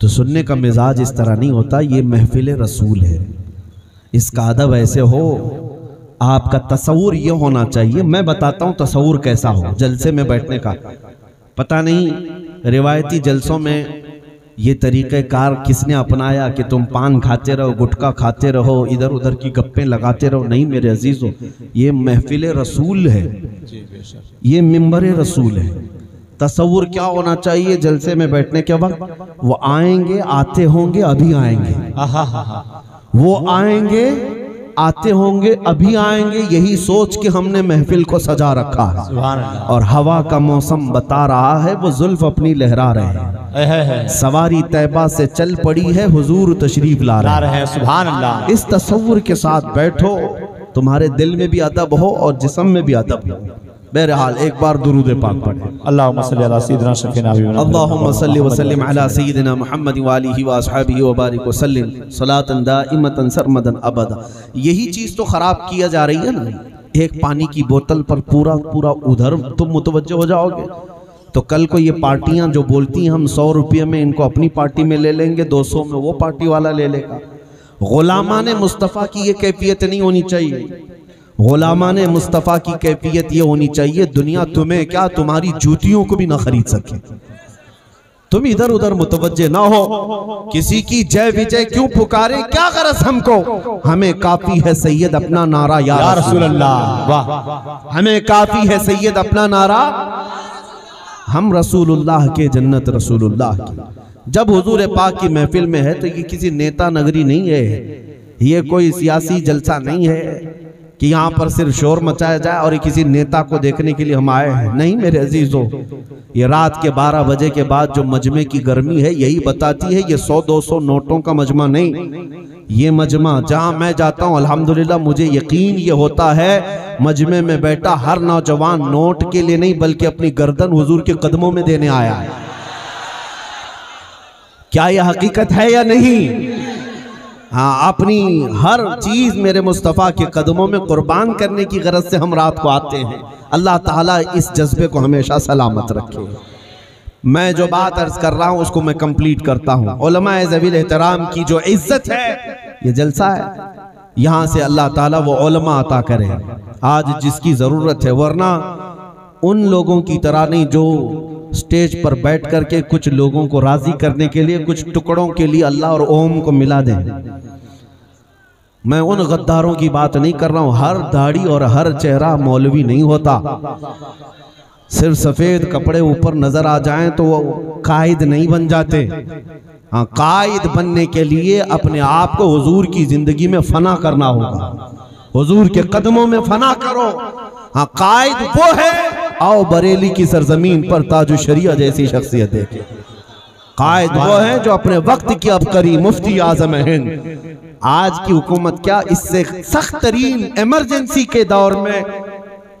तो सुनने का मिजाज इस तरह नहीं होता, ये महफिल रसूल है, इसका अदब ऐसे हो, आपका तसव्वुर ये होना चाहिए। मैं बताता हूं तसव्वुर कैसा हो जलसे में बैठने का। पता नहीं रिवायती जलसों में ये तरीक़ेकार किसने अपनाया कि तुम पान खाते रहो, गुटखा खाते रहो, इधर उधर की गप्पें लगाते रहो। नहीं मेरे अजीजों, ये महफिल रसूल है, ये मिंबर रसूल है। तसव्वुर क्या होना चाहिए जलसे में बैठने के वक्त? वो आएंगे, आते होंगे, अभी आएंगे, वो आएंगे, आते होंगे, अभी आएंगे, यही सोच के हमने महफिल को सजा रखा है। और हवा का मौसम बता रहा है वो जुल्फ अपनी लहरा रहे हैं, सवारी तैबा से चल पड़ी है, हुजूर तशरीफ ला रहे हैं। सुभान अल्लाह। इस तसव्वुर के साथ बैठो, तुम्हारे दिल में भी अदब हो और जिस्म में भी अदब हो। बहरहाल एक बार दुरूद पाक पढ़ें। अल्लाहुम्मा सल्ली अला सय्यिदिना शफीना अल्लाहुम्मा सल्लि व सल्लिम अला सय्यिदिना मुहम्मद व आलिहि व अस्हाबिहि व बारिक व सल्लिम सलातन दाइमतन सरमदन अबदा। यही चीज़ तो ख़राब किया जा रही है ना। एक पानी की बोतल पर पूरा उधर तुम मुतवज्जो हो जाओगे तो कल को ये पार्टियां जो बोलती हैं हम 100 रुपये में इनको अपनी पार्टी में ले लेंगे, 200 में वो पार्टी वाला ले लेगा। गुलामान मुस्तफ़ा की ये कैफियत नहीं होनी चाहिए। गुलामान मुस्तफ़ा की कैफियत ये होनी चाहिए, दुनिया तुम्हें क्या तुम्हारी जूतियों को भी ना खरीद सके। तुम इधर उधर मुतवज्जे ना हो, किसी की जय विजय क्यों पुकारे, क्या गरज हमको, हमें काफी है सैयद अपना नारा या रसूल अल्लाह। वाह, हमें काफी है सैयद अपना नारा, हम रसूलुल्लाह के, जन्नत रसूलुल्लाह की। जब हुजूर पाक की महफिल में है तो ये किसी नेता नगरी नहीं है, ये कोई सियासी जलसा नहीं है कि यहाँ पर सिर्फ शोर मचाया जाए और किसी नेता को देखने के लिए हम आए हैं। नहीं मेरे अजीजों, ये रात के 12 बजे के बाद जो मजमे की गर्मी है यही बताती है। ये 100-200 नोटों का मजमा नहीं, ये मजमा जहाँ मैं जाता हूँ अल्हम्दुलिल्लाह मुझे यकीन ये होता है मजमे में बैठा हर नौजवान नोट के लिए नहीं बल्कि अपनी गर्दन हुजूर के कदमों में देने आया है। क्या यह हकीकत है या नहीं? हाँ, अपनी हर चीज मेरे मुस्तफ़ा के कदमों में कुर्बान करने की गरज से हम रात को आते हैं। अल्लाह ताला इस जज्बे को हमेशा सलामत रखे। मैं जो बात अर्ज कर रहा हूं उसको मैं कंप्लीट करता हूं। उलमाए ज़वील एहतराम की जो इज्जत है ये जलसा है, यहां से अल्लाह ताला वो उलमा अता करे आज जिसकी जरूरत है, वरना उन लोगों की तरह नहीं जो स्टेज पर बैठ करके कुछ लोगों को राजी करने के लिए कुछ टुकड़ों के लिए अल्लाह और ओम को मिला दें। मैं उन गद्दारों की बात नहीं कर रहा हूं। हर दाढ़ी और हर चेहरा मौलवी नहीं होता। सिर्फ सफेद कपड़े ऊपर नजर आ जाएं तो वो कायद नहीं बन जाते। हाँ, कायद बनने के लिए अपने आप को हुजूर की जिंदगी में फना करना होगा। हुजूर के कदमों में फना करो। हाँ, कायद वो है, आओ बरेली की सरजमीन पर ताजु शरिया जैसी शख्सियत देखे। कायद वो है जो अपने वक्त की अबकरी मुफ्ती आजम हिंद। आज की हुकूमत क्या, इससे सख्त तरीन इमरजेंसी के दौर में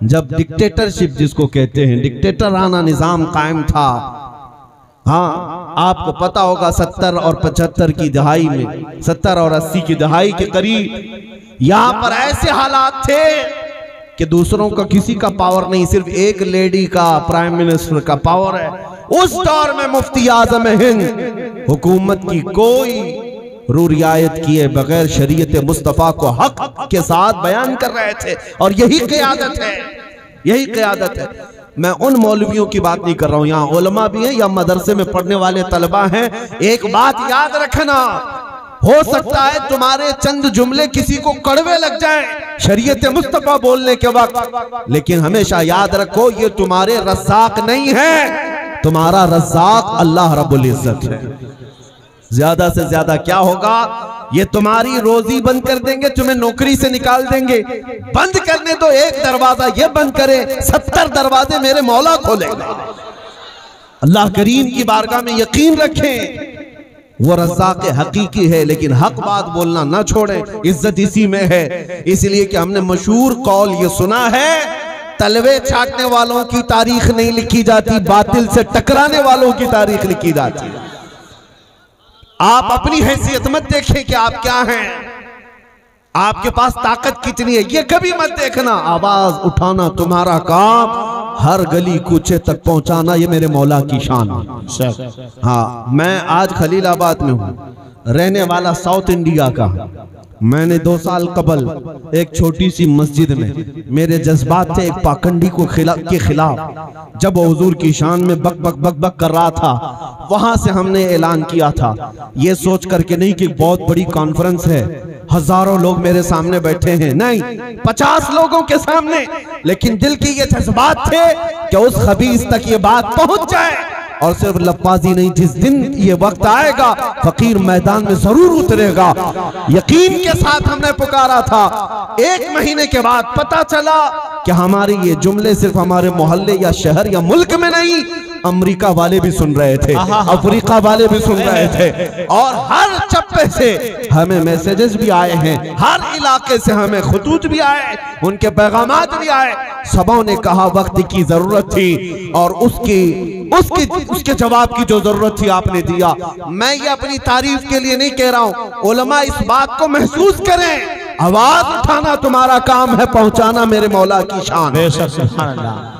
जब डिक्टेटरशिप जिसको कहते हैं, डिक्टेटराना निजाम कायम था। हाँ, आपको पता होगा 70 और 75 की दहाई में, 70 और 80 की दहाई के करीब यहाँ पर ऐसे हालात थे कि दूसरों का किसी का पावर नहीं, सिर्फ एक लेडी का, प्राइम मिनिस्टर का पावर है। उस दौर में मुफ्ती आजम हिंद हुकूमत की कोई रू रियायत किए बगैर शरीयत मुस्तफ़ा को हक के साथ बयान कर रहे थे, और यही क़यादत है, यही क़यादत है। मैं उन मौलवियों की बात नहीं कर रहा हूं, यहाँ उलमा भी हैं या मदरसे में पढ़ने वाले तलबा हैं। एक बात याद रखना, हो सकता है तुम्हारे चंद जुमले किसी को कड़वे लग जाएं शरीयत मुस्तफ़ा बोलने के वक्त, लेकिन हमेशा याद रखो ये तुम्हारे रज़्ज़ाक़ नहीं है, तुम्हारा रज़्ज़ाक़ अल्लाह रब्बुल इज़्ज़त है। ज्यादा से ज्यादा क्या होगा, ये तुम्हारी रोजी बंद कर देंगे, तुम्हें नौकरी से निकाल देंगे। बंद करने दो एक दरवाजा, ये बंद करे 70 दरवाजे मेरे मौला खोलेगा। अल्लाह करीम की बारगाह में यकीन रखें, वो रज़्ज़ाक़ हकीकी है, लेकिन हक बात बोलना ना छोड़े। इज्जत इसी में है, इसलिए कि हमने मशहूर कौल ये सुना है, तलवे छाटने वालों की तारीख नहीं लिखी जाती, बातिल से टकराने वालों की तारीख लिखी जाती है। आप अपनी हैसियत मत देखें कि आप क्या हैं, आपके पास ताकत कितनी है, ये कभी मत देखना। आवाज उठाना तुम्हारा काम, हर गली कूचे तक पहुंचाना ये मेरे मौला की शान है। हाँ, मैं आज खलीलाबाद में हूँ, रहने वाला साउथ इंडिया का। मैंने 2 साल कबल एक छोटी सी मस्जिद में मेरे जज्बात थे एक पाखंडी को के खिलाफ, जब वो हुजूर की शान में बक बक बक बक कर रहा था, वहां से हमने ऐलान किया था, ये सोच करके नहीं कि बहुत बड़ी कॉन्फ्रेंस है, हजारों लोग मेरे सामने बैठे हैं, नहीं 50 लोगों के सामने, लेकिन दिल की ये जज्बात थे कि उस खबीस तक ये बात पहुंच जाए। और सिर्फ लफ्ज़ी नहीं, जिस दिन ये वक्त आएगा फकीर मैदान में जरूर उतरेगा। यकीन के साथ हमने पुकारा था। 1 महीने के बाद पता चला कि हमारे ये जुमले सिर्फ हमारे मोहल्ले या शहर या मुल्क में नहीं, अमेरिका वाले भी सुन रहे थे, अफ्रीका वाले भी सुन रहे थे, और हर चप्पे से हमें मैसेजेस भी आए हैं, हर इलाके से हमें खुतूत भी आए, उनके पैगामात भी आए। सबों ने कहा वक्त की जरूरत थी, और उसके जवाब की जो जरूरत थी आपने दिया। मैं ये अपनी तारीफ के लिए नहीं कह रहा हूं, उलमा इस बात को महसूस करें, आवाज उठाना तुम्हारा काम है, पहुंचाना मेरे मौला की शान है। सुभान अल्लाह।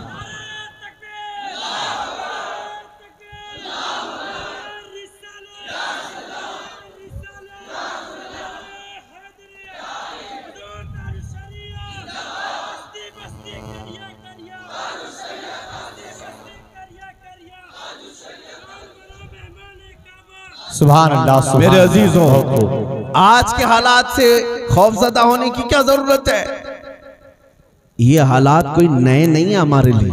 सुभान अल्लाह। मेरे अजीजों, आज के हालात से खौफजदा होने की क्या जरूरत है? ये हालात कोई नए नहीं है हमारे लिए,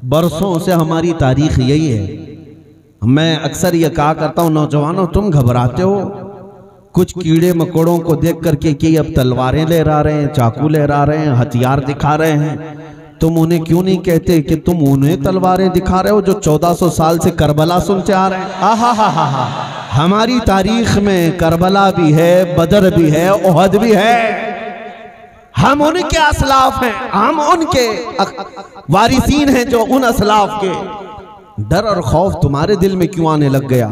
बरसों से हमारी तारीख यही है। मैं अक्सर ये कहा करता हूं, नौजवानों तुम घबराते हो, कुछ कीड़े मकोड़ों को देख करके कि अब तलवारें लहरा रहे हैं, चाकू लहरा रहे हैं, हथियार दिखा रहे हैं, तुम उन्हें क्यों नहीं कहते कि तुम उन्हें तलवारें दिखा रहे हो जो 1400 साल से करबला सुनते आ रहे हैं? हमारी तारीख में करबला भी है, बदर भी है, ओहद भी है। हम उनके असलाफ हैं, हम उनके वारिसीन हैं जो उन असलाफ के। डर और खौफ तुम्हारे दिल में क्यों आने लग गया?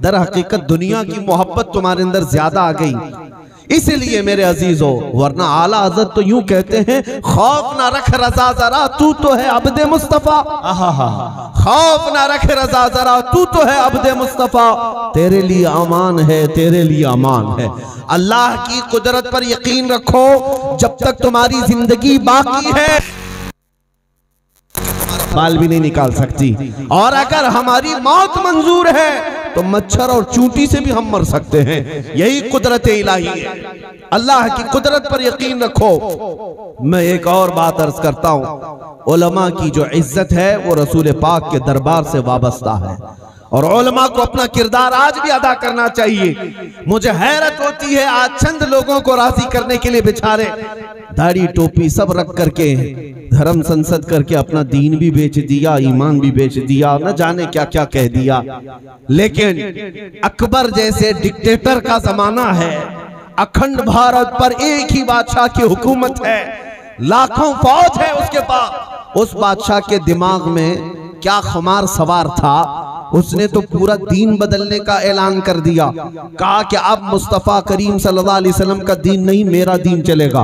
दर हकीकत दुनिया की मोहब्बत तुम्हारे अंदर ज्यादा आ गई, इसलिए मेरे अजीजों। वरना आला हज़रत तो यूं कहते हैं, खौफ ना रख रजा जरा, तू तो है अब्दे मुस्तफा। खौफ ना रख रजा जरा, तू तो है अब्दे मुस्तफा। तेरे लिए अमान है, तेरे लिए अमान है। अल्लाह की कुदरत पर यकीन रखो, जब तक तुम्हारी जिंदगी बाकी है बाल भी नहीं निकाल सकती, और अगर हमारी मौत मंजूर है तो मच्छर और चूंटी से भी हम मर सकते हैं। यही कुदरत इलाही है। अल्लाह की कुदरत पर यकीन रखो। मैं एक और बात अर्ज करता हूँ, उलमा की जो इज्जत है वो रसूल पाक के दरबार से वाबस्ता है, और उलमा को अपना किरदार आज भी अदा करना चाहिए। मुझे हैरत होती है, आज चंद लोगों को राजी करने के लिए बेचारे दाढ़ी टोपी सब रख करके धर्म संसद करके अपना दीन भी बेच दिया, ईमान भी बेच दिया, न जाने क्या क्या कह दिया। लेकिन अकबर जैसे डिक्टेटर का जमाना है, अखंड भारत पर एक ही बादशाह की हुकूमत है, लाखों फौज है उसके पास। उस बादशाह के दिमाग में क्या खुमार सवार था, उसने तो पूरा दीन बदलने का ऐलान कर दिया। कहा कि अब मुस्तफ़ा करीम सल्लल्लाहु अलैहि वसल्लम का दीन नहीं, मेरा दीन चलेगा।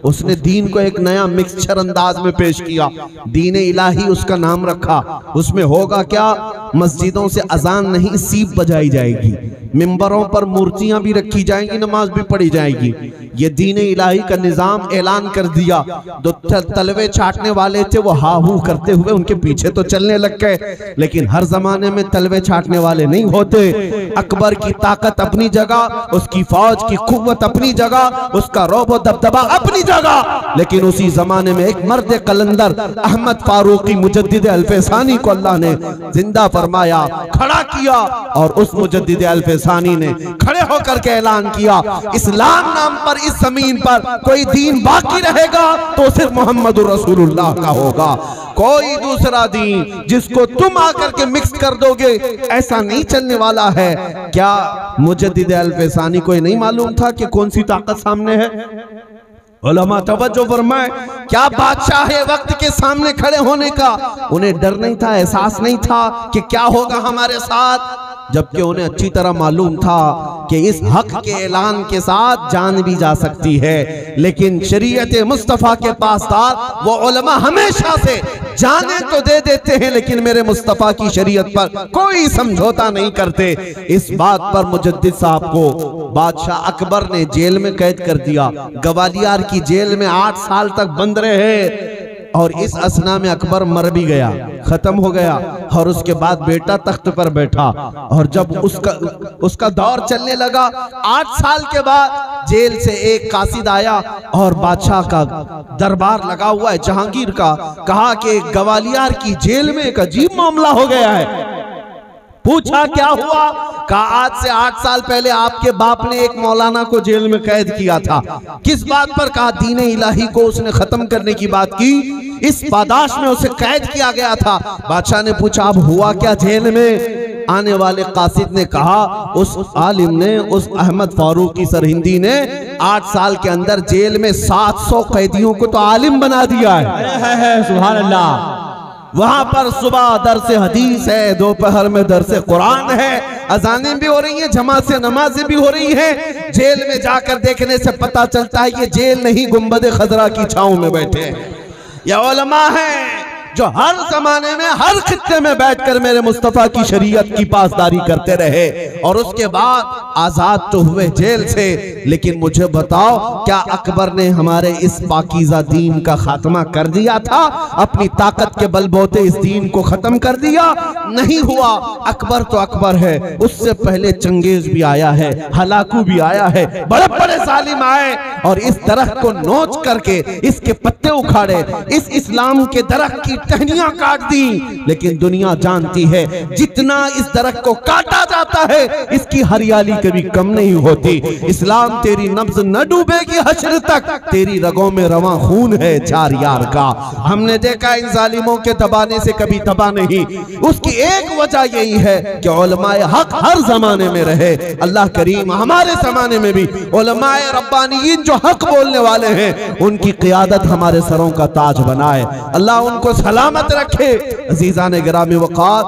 उसने दीन को एक नया मिक्सचर अंदाज में पेश किया, दीन इलाही उसका नाम रखा। उसमें होगा क्या, मस्जिदों से अजान नहीं सीप बजाई जाएगी, मिंबरों पर मूर्तियां भी रखी जाएंगी, नमाज भी पढ़ी जाएगी। ये दीन इलाही का निजाम ऐलान कर दिया। जो तलवे छाटने वाले थे वो हा हू करते हुए उनके पीछे तो चलने लग गए, लेकिन हर जमाने में तलवे छाटने वाले नहीं होते। अकबर की ताकत अपनी जगह, उसकी फौज की कुव्वत अपनी जगह, उसका रौब दबदबा अपनी जगह, लेकिन उसी जमाने में एक मर्द कलंदर अहमद फारूकी मुजद्दिद अल्फसानी को अल्लाह ने जिंदा फरमाया, खड़ा किया, और उस मुजद्दिद अल्फसानी ने खड़े होकर के ऐलान किया, इस्लाम नाम पर इस जमीन पर कोई दीन बाकी रहेगा तो सिर्फ मोहम्मद रसूलुल्लाह का होगा। कोई दूसरा दीन जिसको तुम आकर के मिक्स कर दोगे ऐसा नहीं चलने वाला है। क्या मुजद्दिद अल्फसानी को नहीं मालूम था कि कौन सी ताकत सामने है? उलमा तवज्जो फरमाए, क्या बादशाह है वक्त के सामने खड़े होने का उन्हें डर नहीं था, एहसास नहीं था कि क्या होगा हमारे साथ? जबकि उन्हें अच्छी तरह मालूम था कि इस हक के ऐलान के साथ जान भी जा सकती है। लेकिन शरीयत मुस्तफ़ा के पासदार वो उलमा हमेशा से जाने तो दे देते हैं, लेकिन मेरे मुस्तफ़ा की शरीयत पर कोई समझौता नहीं करते। इस बात पर मुजद्दिद साहब को बादशाह अकबर ने जेल में कैद कर दिया, ग्वालियर की जेल में 8 साल तक बंद रहे, और इस असना में अकबर मर भी गया, खत्म हो गया। और उसके बाद बेटा तख्त पर बैठा, और जब उसका दौर चलने लगा, 8 साल के बाद जेल से एक कासिद आया और बादशाह का दरबार लगा हुआ है जहांगीर का। कहा कि ग्वालियर की जेल में एक अजीब मामला हो गया है। पूछा क्या हुआ? कहा आज से 8 साल पहले आपके बाप ने एक मौलाना को जेल में कैद किया था। किस बात पर? कहा दीन इलाही को उसने खत्म करने की बात की, इस पादाश में उसे कैद किया गया था। बादशाह ने पूछा अब हुआ क्या जेल में? आने वाले कासिद ने कहा उस आलिम ने, उस अहमद फारूकी सरहिंदी ने 8 साल के अंदर जेल में 700 कैदियों को तो आलिम बना दिया है। सुभान अल्लाह। वहां पर सुबह दरसे हदीस है, दोपहर में दरसे कुरान है, अजानें भी हो रही हैं, जमात से नमाजें भी हो रही हैं। जेल में जाकर देखने से पता चलता है ये जेल नहीं, गुंबद खजरा की छांव में बैठे हैं। ये उलमा हैं जो हर जमाने में हर खित्ते में बैठकर मेरे मुस्तफा की शरीयत की पासदारी करते रहे, और उसके बाद आजाद तो हुए जेल से। लेकिन मुझे बताओ, क्या अकबर ने हमारे इस पाकीज़ा दीन का खात्मा कर दिया था? अपनी ताकत के बलबूते इस दीन को खत्म कर दिया? नहीं हुआ। अकबर तो अकबर है, उससे पहले चंगेज भी आया है, हलाकू भी आया है, बड़े बड़े जालिम आए और इस दरख्त को नोच करके इसके पत्ते उखाड़े, इस इस्लाम के दरख्त की टहनियां काट दी, लेकिन दुनिया जानती है जितना इस दरख्त को काटा जाता है इसकी हरियाली कभी कम नहीं होती। इस्लाम तेरी नब्ज न डूबेगी हश्र तक, तेरी रगों में रवां खून है चार यार का। हमने देखा इन जालिमों के दबाने से कभी दबा नहीं। उसकी एक वजह यही है कि उलमाए हक हर जमाने में रहे। अल्लाह करीम हमारे जमाने में भी उलमाए रब्बानीयीन जो हक बोलने वाले हैं उनकी क़ियादत हमारे सरों का ताज बनाए। अल्लाह उनको सलामत रखे। अजीज़ान गिरामी वक़ार,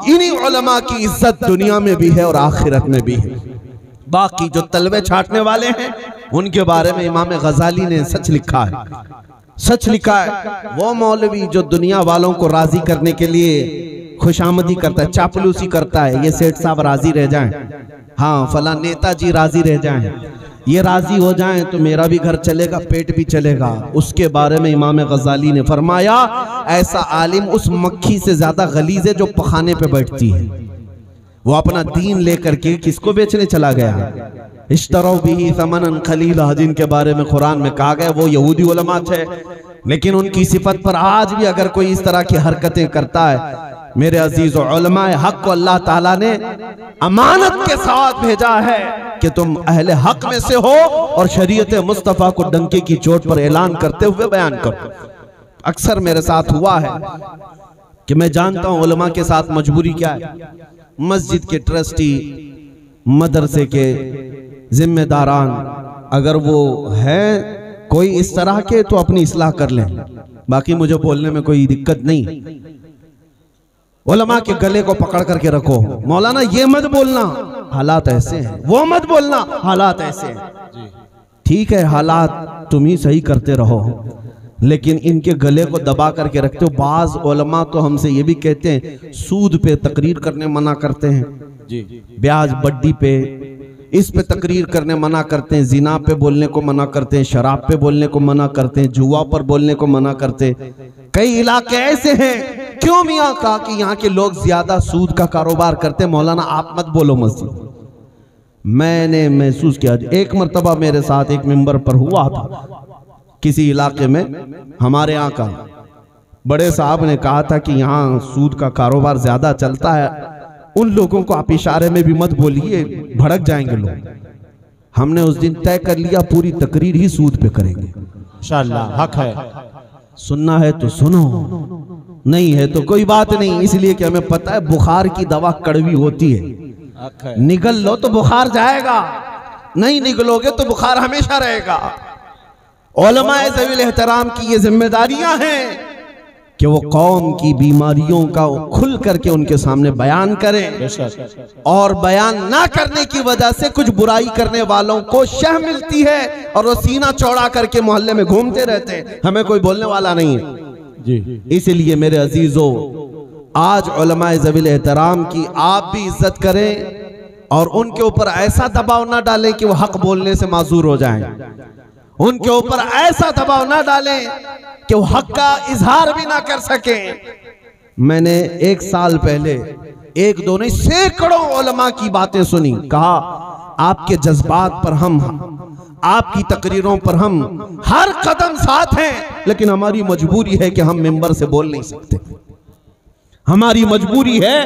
इन्हीं उलमा की इज्जत दुनिया में भी है और आखिरत में भी है। बाकी जो तलवे छाटने वाले हैं उनके बारे में इमाम गजाली ने सच लिखा है, सच लिखा है। वो मौलवी जो दुनिया वालों को राजी करने के लिए खुशामदी करता है, चापलूसी करता है, ये सेठ साहब राजी रह जाएं, हाँ फला नेताजी राजी रह जाएं, ये राजी हो जाएं तो मेरा भी घर चलेगा, पेट भी चलेगा। उसके बारे में इमाम गजाली ने फरमाया, ऐसा आलिम उस मक्खी से ज्यादा गलीज है जो पखाने पे बैठती है। वो अपना दीन लेकर के किसको बेचने चला गया? इश्तरौ बिही समनन खलीला, जिनके बारे में कुरान में कहा गया वो यहूदी उलमा थे, लेकिन उनकी सिफत पर आज भी अगर कोई इस तरह की हरकतें करता है, मेरे अजीज़ उलमाए हक को अल्लाह ताला ने अमानत के साथ भेजा है कि तुम अहले हक में से हो और शरीयत मुस्तफ़ा को डंके की चोट पर ऐलान करते हुए बयान करो। अक्सर मेरे साथ हुआ है कि मैं जानता हूं उलमा के साथ मजबूरी क्या है। मस्जिद के ट्रस्टी, मदरसे के जिम्मेदारान अगर वो है कोई इस तरह के तो अपनी इस्लाह कर लें, बाकी मुझे बोलने में कोई दिक्कत नहीं। उलमा के गले को पकड़ करके रखो, मौलाना ये मत बोलना हालात ऐसे हैं, वो मत बोलना हालात ऐसे हैं। ठीक है, हालात तुम ही सही करते रहो, लेकिन इनके गले को दबा करके रखते हो। बाज उलमा तो हमसे ये भी कहते हैं सूद पे तकरीर करने मना करते हैं, ब्याज बड्डी पे इस पे तकरीर करने मना करते हैं, जिना पे बोलने को मना करते हैं, शराब पे बोलने को मना करते हैं, जुआ पर बोलने को मना करते हैं। कई इलाके ऐसे हैं, क्यों मियाँ कहा कि यहाँ के लोग ज्यादा सूद का कारोबार करते हैं, मौलाना आप मत बोलो मस्जिद। मैंने महसूस किया, एक मर्तबा मेरे साथ एक मिंबर पर हुआ था किसी इलाके में, हमारे यहाँ का बड़े साहब ने कहा था कि यहाँ सूद का कारोबार ज्यादा चलता है, उन लोगों को आप इशारे में भी मत बोलिए, भड़क जाएंगे लोग। हमने उस दिन तय कर लिया पूरी तकरीर ही सूद पे करेंगे, इंशाअल्लाह। हक है, सुनना है तो सुनो, नहीं है तो कोई बात नहीं, इसलिए कि हमें पता है बुखार की दवा कड़वी होती है। निगल लो तो बुखार जाएगा, नहीं निगलोगे तो बुखार हमेशा रहेगा। उलमाए ज़वील एहतराम की ये जिम्मेदारियां हैं कि वो कौम की बीमारियों का खुल करके उनके सामने बयान करें, और बयान ना करने की वजह से कुछ बुराई करने वालों को शह मिलती है और वो सीना चौड़ा करके मोहल्ले में घूमते रहते हैं, हमें कोई बोलने वाला नहीं है जी। इसलिए मेरे अजीजों, आज उलमाए ज़वील एहतराम की आप भी इज्जत करें और उनके ऊपर ऐसा दबाव ना डालें कि वो हक बोलने से माजूर हो जाएं। उनके ऊपर ऐसा दबाव ना डालें कि वो हक का इजहार भी ना कर सके। मैंने एक साल पहले एक दो नहीं सैकड़ों उलमा की बातें सुनी, कहा आपके जज्बात पर हम, आपकी तकरीरों पर हम हर कदम साथ हैं, लेकिन हमारी मजबूरी है कि हम मिंबर से बोल नहीं सकते। हमारी मजबूरी है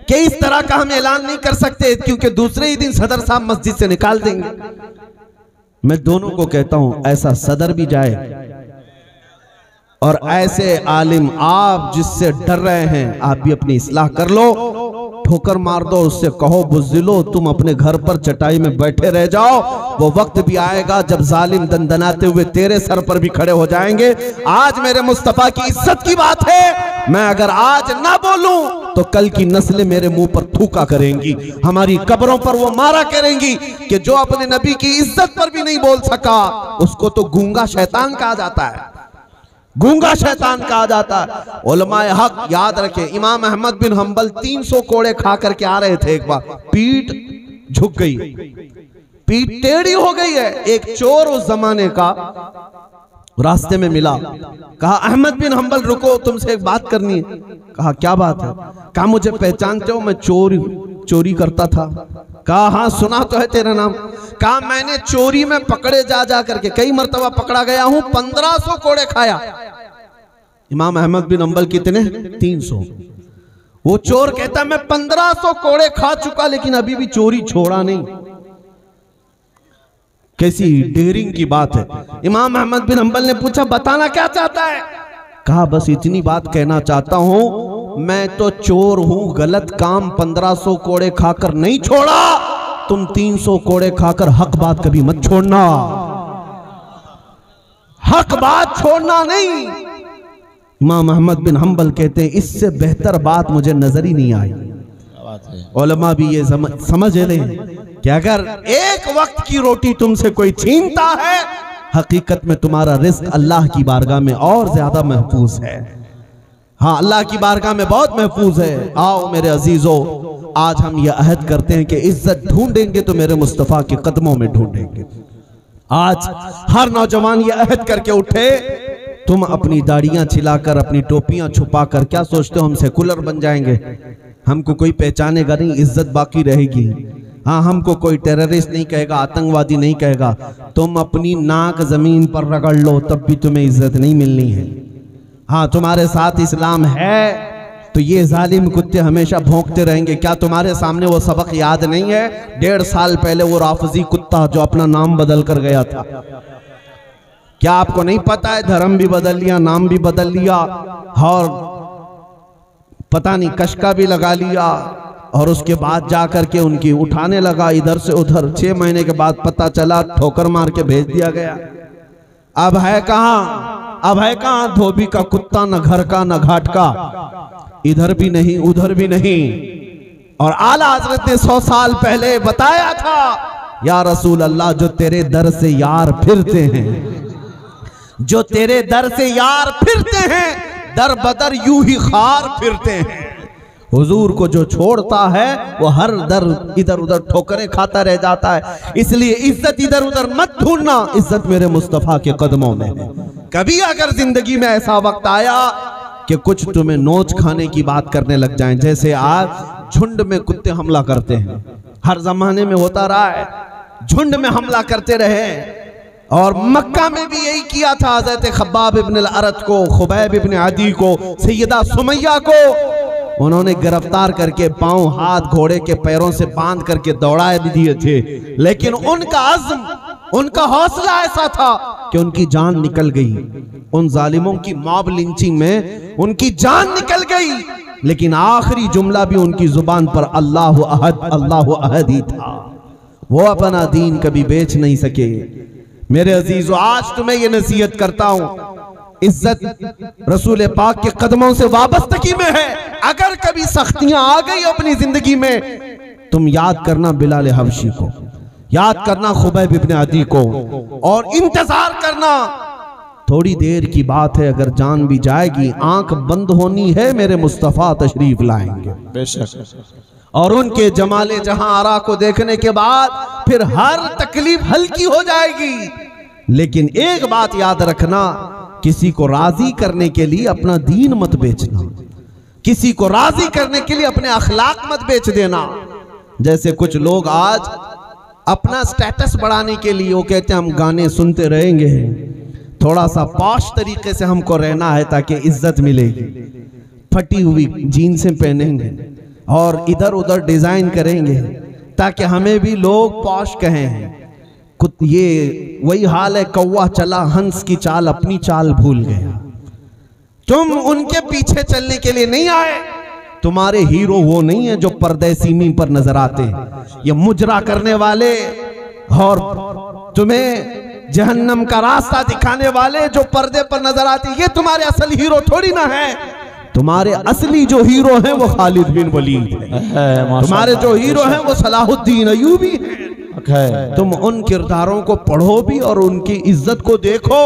कि इस तरह का हम ऐलान नहीं कर सकते, क्योंकि दूसरे ही दिन सदर साहब मस्जिद से निकाल देंगे। मैं दोनों को कहता हूं, ऐसा सदर भी जाए और ऐसे आलिम आप जिससे डर रहे हैं आप भी अपनी इस्लाह कर लो, ठोकर मार दो, उससे कहो बुज़दिलो तुम अपने घर पर चटाई में बैठे रह जाओ, वो वक्त भी आएगा जब जालिम दंदनाते हुए तेरे सर पर भी खड़े हो जाएंगे। आज मेरे मुस्तफा की इज्जत की बात है, मैं अगर आज ना बोलूं तो कल की नस्लें मेरे मुंह पर थूका करेंगी, हमारी कब्रों पर वो मारा करेंगी कि जो अपने नबी की इज्जत पर भी नहीं बोल सका उसको तो गूंगा शैतान कहा जाता है, गूंगा शैतान कहा जाता है। उलमाए हक याद रखें, इमाम अहमद बिन हंबल 300 कोड़े खा करके आ रहे थे, एक बार पीठ झुक गई, पीठ टेढ़ी हो गई है। एक चोर उस जमाने का रास्ते में मिला, कहा अहमद बिन हंबल रुको, तुमसे एक बात करनी है। कहा क्या बात है? कहा मुझे पहचानते हो, मैं चोरी करता था। कहा हाँ सुना तो है तेरा नाम। कहा मैंने चोरी में पकड़े जा जा करके कई मर्तबा पकड़ा गया हूं, 1500 कोड़े खाया। इमाम अहमद बिन हंबल कितने? 300। वो चोर कहता मैं 1500 कोड़े खा चुका लेकिन अभी भी चोरी छोड़ा नहीं। कैसी डेयरिंग की बात है। इमाम अहमद बिन हंबल ने पूछा बताना क्या चाहता है? कहा बस इतनी बात कहना चाहता हूं, मैं तो चोर हूं, गलत काम 1500 कोड़े खाकर नहीं छोड़ा, तुम 300 कोड़े खाकर हक बात कभी मत छोड़ना, हक बात छोड़ना नहीं। इमाम अहमद बिन हंबल कहते हैं इससे बेहतर बात मुझे नजर ही नहीं आई। उलमा भी ये समझ लें कि अगर एक वक्त की रोटी तुमसे कोई छीनता है, हकीकत में तुम्हारा रिस्क अल्लाह की बारगाह में और ज्यादा महफूज है। हाँ, अल्लाह की बारगाह में बहुत महफूज है। आओ मेरे अजीजों, आज हम ये अहद करते हैं कि इज्जत ढूंढेंगे तो मेरे मुस्तफ़ा के कदमों में ढूंढेंगे। आज हर नौजवान ये अहद करके उठे, तुम अपनी दाढ़ियां छिलाकर, अपनी टोपियां छुपाकर क्या सोचते हो हम सेकुलर बन जाएंगे? हमको कोई पहचानेगा नहीं, इज्जत बाकी रहेगी। हाँ, हमको कोई टेररिस्ट नहीं कहेगा, आतंकवादी नहीं कहेगा। तुम अपनी नाक जमीन पर रगड़ लो तब भी तुम्हें इज्जत नहीं मिलनी है। हाँ, तुम्हारे साथ इस्लाम है तो ये जालिम कुत्ते हमेशा भौंकते रहेंगे। क्या तुम्हारे सामने वो सबक याद नहीं है? 1.5 साल पहले वो राफजी कुत्ता जो अपना नाम बदल कर गया था, क्या आपको नहीं पता है? धर्म भी बदल लिया, नाम भी बदल लिया और पता नहीं कशका भी लगा लिया, और उसके बाद जाकर के उनकी उठाने लगा इधर से उधर। 6 महीने के बाद पता चला ठोकर मार के भेज दिया गया। अब है कहां? अब है कहां धोबी का कुत्ता? न घर का न घाट का, इधर भी नहीं उधर भी नहीं। और आला हजरत ने 100 साल पहले बताया था, या रसूल अल्लाह, जो तेरे दर से यार फिरते हैं, जो तेरे दर से यार फिरते हैं, दर बदर यूं ही खार फिरते हैं। हुजूर को जो छोड़ता है वो हर दर इधर उधर ठोकरें खाता रह जाता है। इसलिए इज्जत इधर उधर मत ढूंढना, इज्जत मेरे मुस्तफा के कदमों में है। कभी अगर जिंदगी में ऐसा वक्त आया कि कुछ तुम्हें नोच खाने की बात करने लग जाएं, जैसे आज झुंड में कुत्ते हमला करते हैं, हर जमाने में होता रहा है, झुंड में हमला करते रहे। और मक्का में भी यही किया था। हज़रत खब्बाब इब्न अल-अरत को, खुबैब इब्न अदी को, सैयदा सुमैया को उन्होंने गिरफ्तार करके पांव हाथ घोड़े के पैरों से बांध करके दौड़ा भी दिए थे, लेकिन उनका अज़्म, उनका हौसला ऐसा था कि उनकी जान निकल गई। उन जालिमों की मॉब लिंचिंग में उनकी जान निकल गई, लेकिन आखिरी जुमला भी उनकी जुबान पर अल्लाहु अहद, अल्लाहु अहद ही था। वो अपना दीन कभी बेच नहीं सके। मेरे अजीजों, आज तुम्हें ये नसीहत करता हूं, इज्जत रसूल पाक के कदमों से वाबस्तगी में है। अगर कभी सख्तियां आ गई अपनी जिंदगी में, तुम याद करना बिलाल हबशी को, याद करना खुबैब इब्न अदी को, और इंतजार करना। थोड़ी देर की बात है, अगर जान भी जाएगी, आंख बंद होनी है, मेरे मुस्तफा तशरीफ लाएंगे बेशक। और उनके जमाले जहां आरा को देखने के बाद फिर हर तकलीफ हल्की हो जाएगी। लेकिन एक बात याद रखना, किसी को राजी करने के लिए अपना दीन मत बेचना, किसी को राजी करने के लिए अपने अखलाक मत बेच देना। जैसे कुछ लोग आज अपना स्टेटस बढ़ाने के लिए वो कहते हैं हम गाने सुनते रहेंगे, थोड़ा सा पॉश तरीके से हमको रहना है ताकि इज्जत मिलेगी। फटी हुई जीन्सें पहनेंगे और इधर उधर डिजाइन करेंगे ताकि हमें भी लोग पॉश कहें। ये वही हाल है, कौवा चला हंस की चाल, अपनी चाल भूल गया। तुम उनके पीछे चलने के लिए नहीं आए। तुम्हारे हीरो वो नहीं है जो पर्दे सीमी पर नजर आते, ये मुजरा करने वाले और तुम्हें जहन्नम का रास्ता दिखाने वाले जो पर्दे पर नजर आते, ये तुम्हारे असल हीरो थोड़ी ना है। तुम्हारे असली जो हीरो हैं वो खालिद बिन वलीद है, तुम्हारे जो हीरो हैं वो सलाहुद्दीन अय्यूबी है। तुम उन किरदारों को पढ़ो भी और उनकी इज्जत को देखो।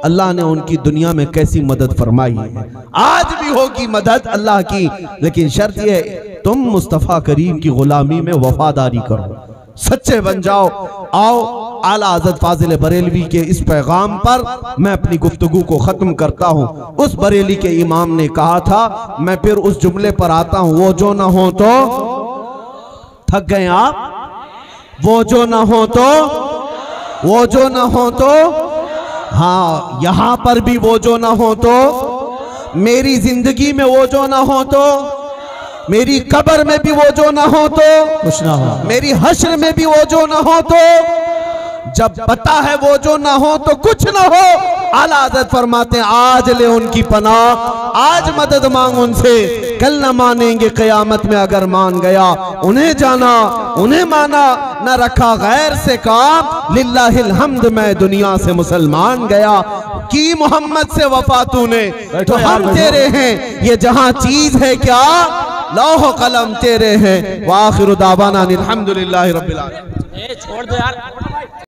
अल्लाह ने उनकी दुनिया में कैसी मदद फरमाई है, आज भी होगी मदद अल्लाह की, लेकिन शर्त यह है तुम मुस्तफ़ा करीम की गुलामी में वफादारी करो, सच्चे बन जाओ। आओ आला हज़रत फाजिल बरेलवी के इस पैगाम पर मैं अपनी गुफ्तगू को खत्म करता हूँ। उस बरेली के इमाम ने कहा था, मैं फिर उस जुमले पर आता हूँ, वो जो ना हो तो थक गए आप, वो जो ना हो तो, वो जो ना हो तो, हाँ यहां पर भी वो जो ना हो तो, मेरी जिंदगी में वो जो ना हो तो, मेरी कब्र में भी वो जो ना हो तो कुछ ना हो, मेरी हश्र में भी वो जो ना हो तो, जब पता है वो जो ना हो तो कुछ ना हो। आला हज़रत फरमाते हैं आज ले उनकी पनाह, आज मदद मांग उनसे, कल न मानेंगे क़यामत में अगर मान गया। उन्हें जाना उन्हें माना, न रखा गैर से काम, लिल्लाहिल हम्द मैं दुनिया से मुसलमान गया। की मोहम्मद से वफा तूने तो हम तेरे हैं, ये जहां चीज है क्या लौह कलम तेरे हैं। व आखिरु दावाना अनिल हम्दुलिल्लाहि रब्बिल आलमीन। छोड़ दो यार।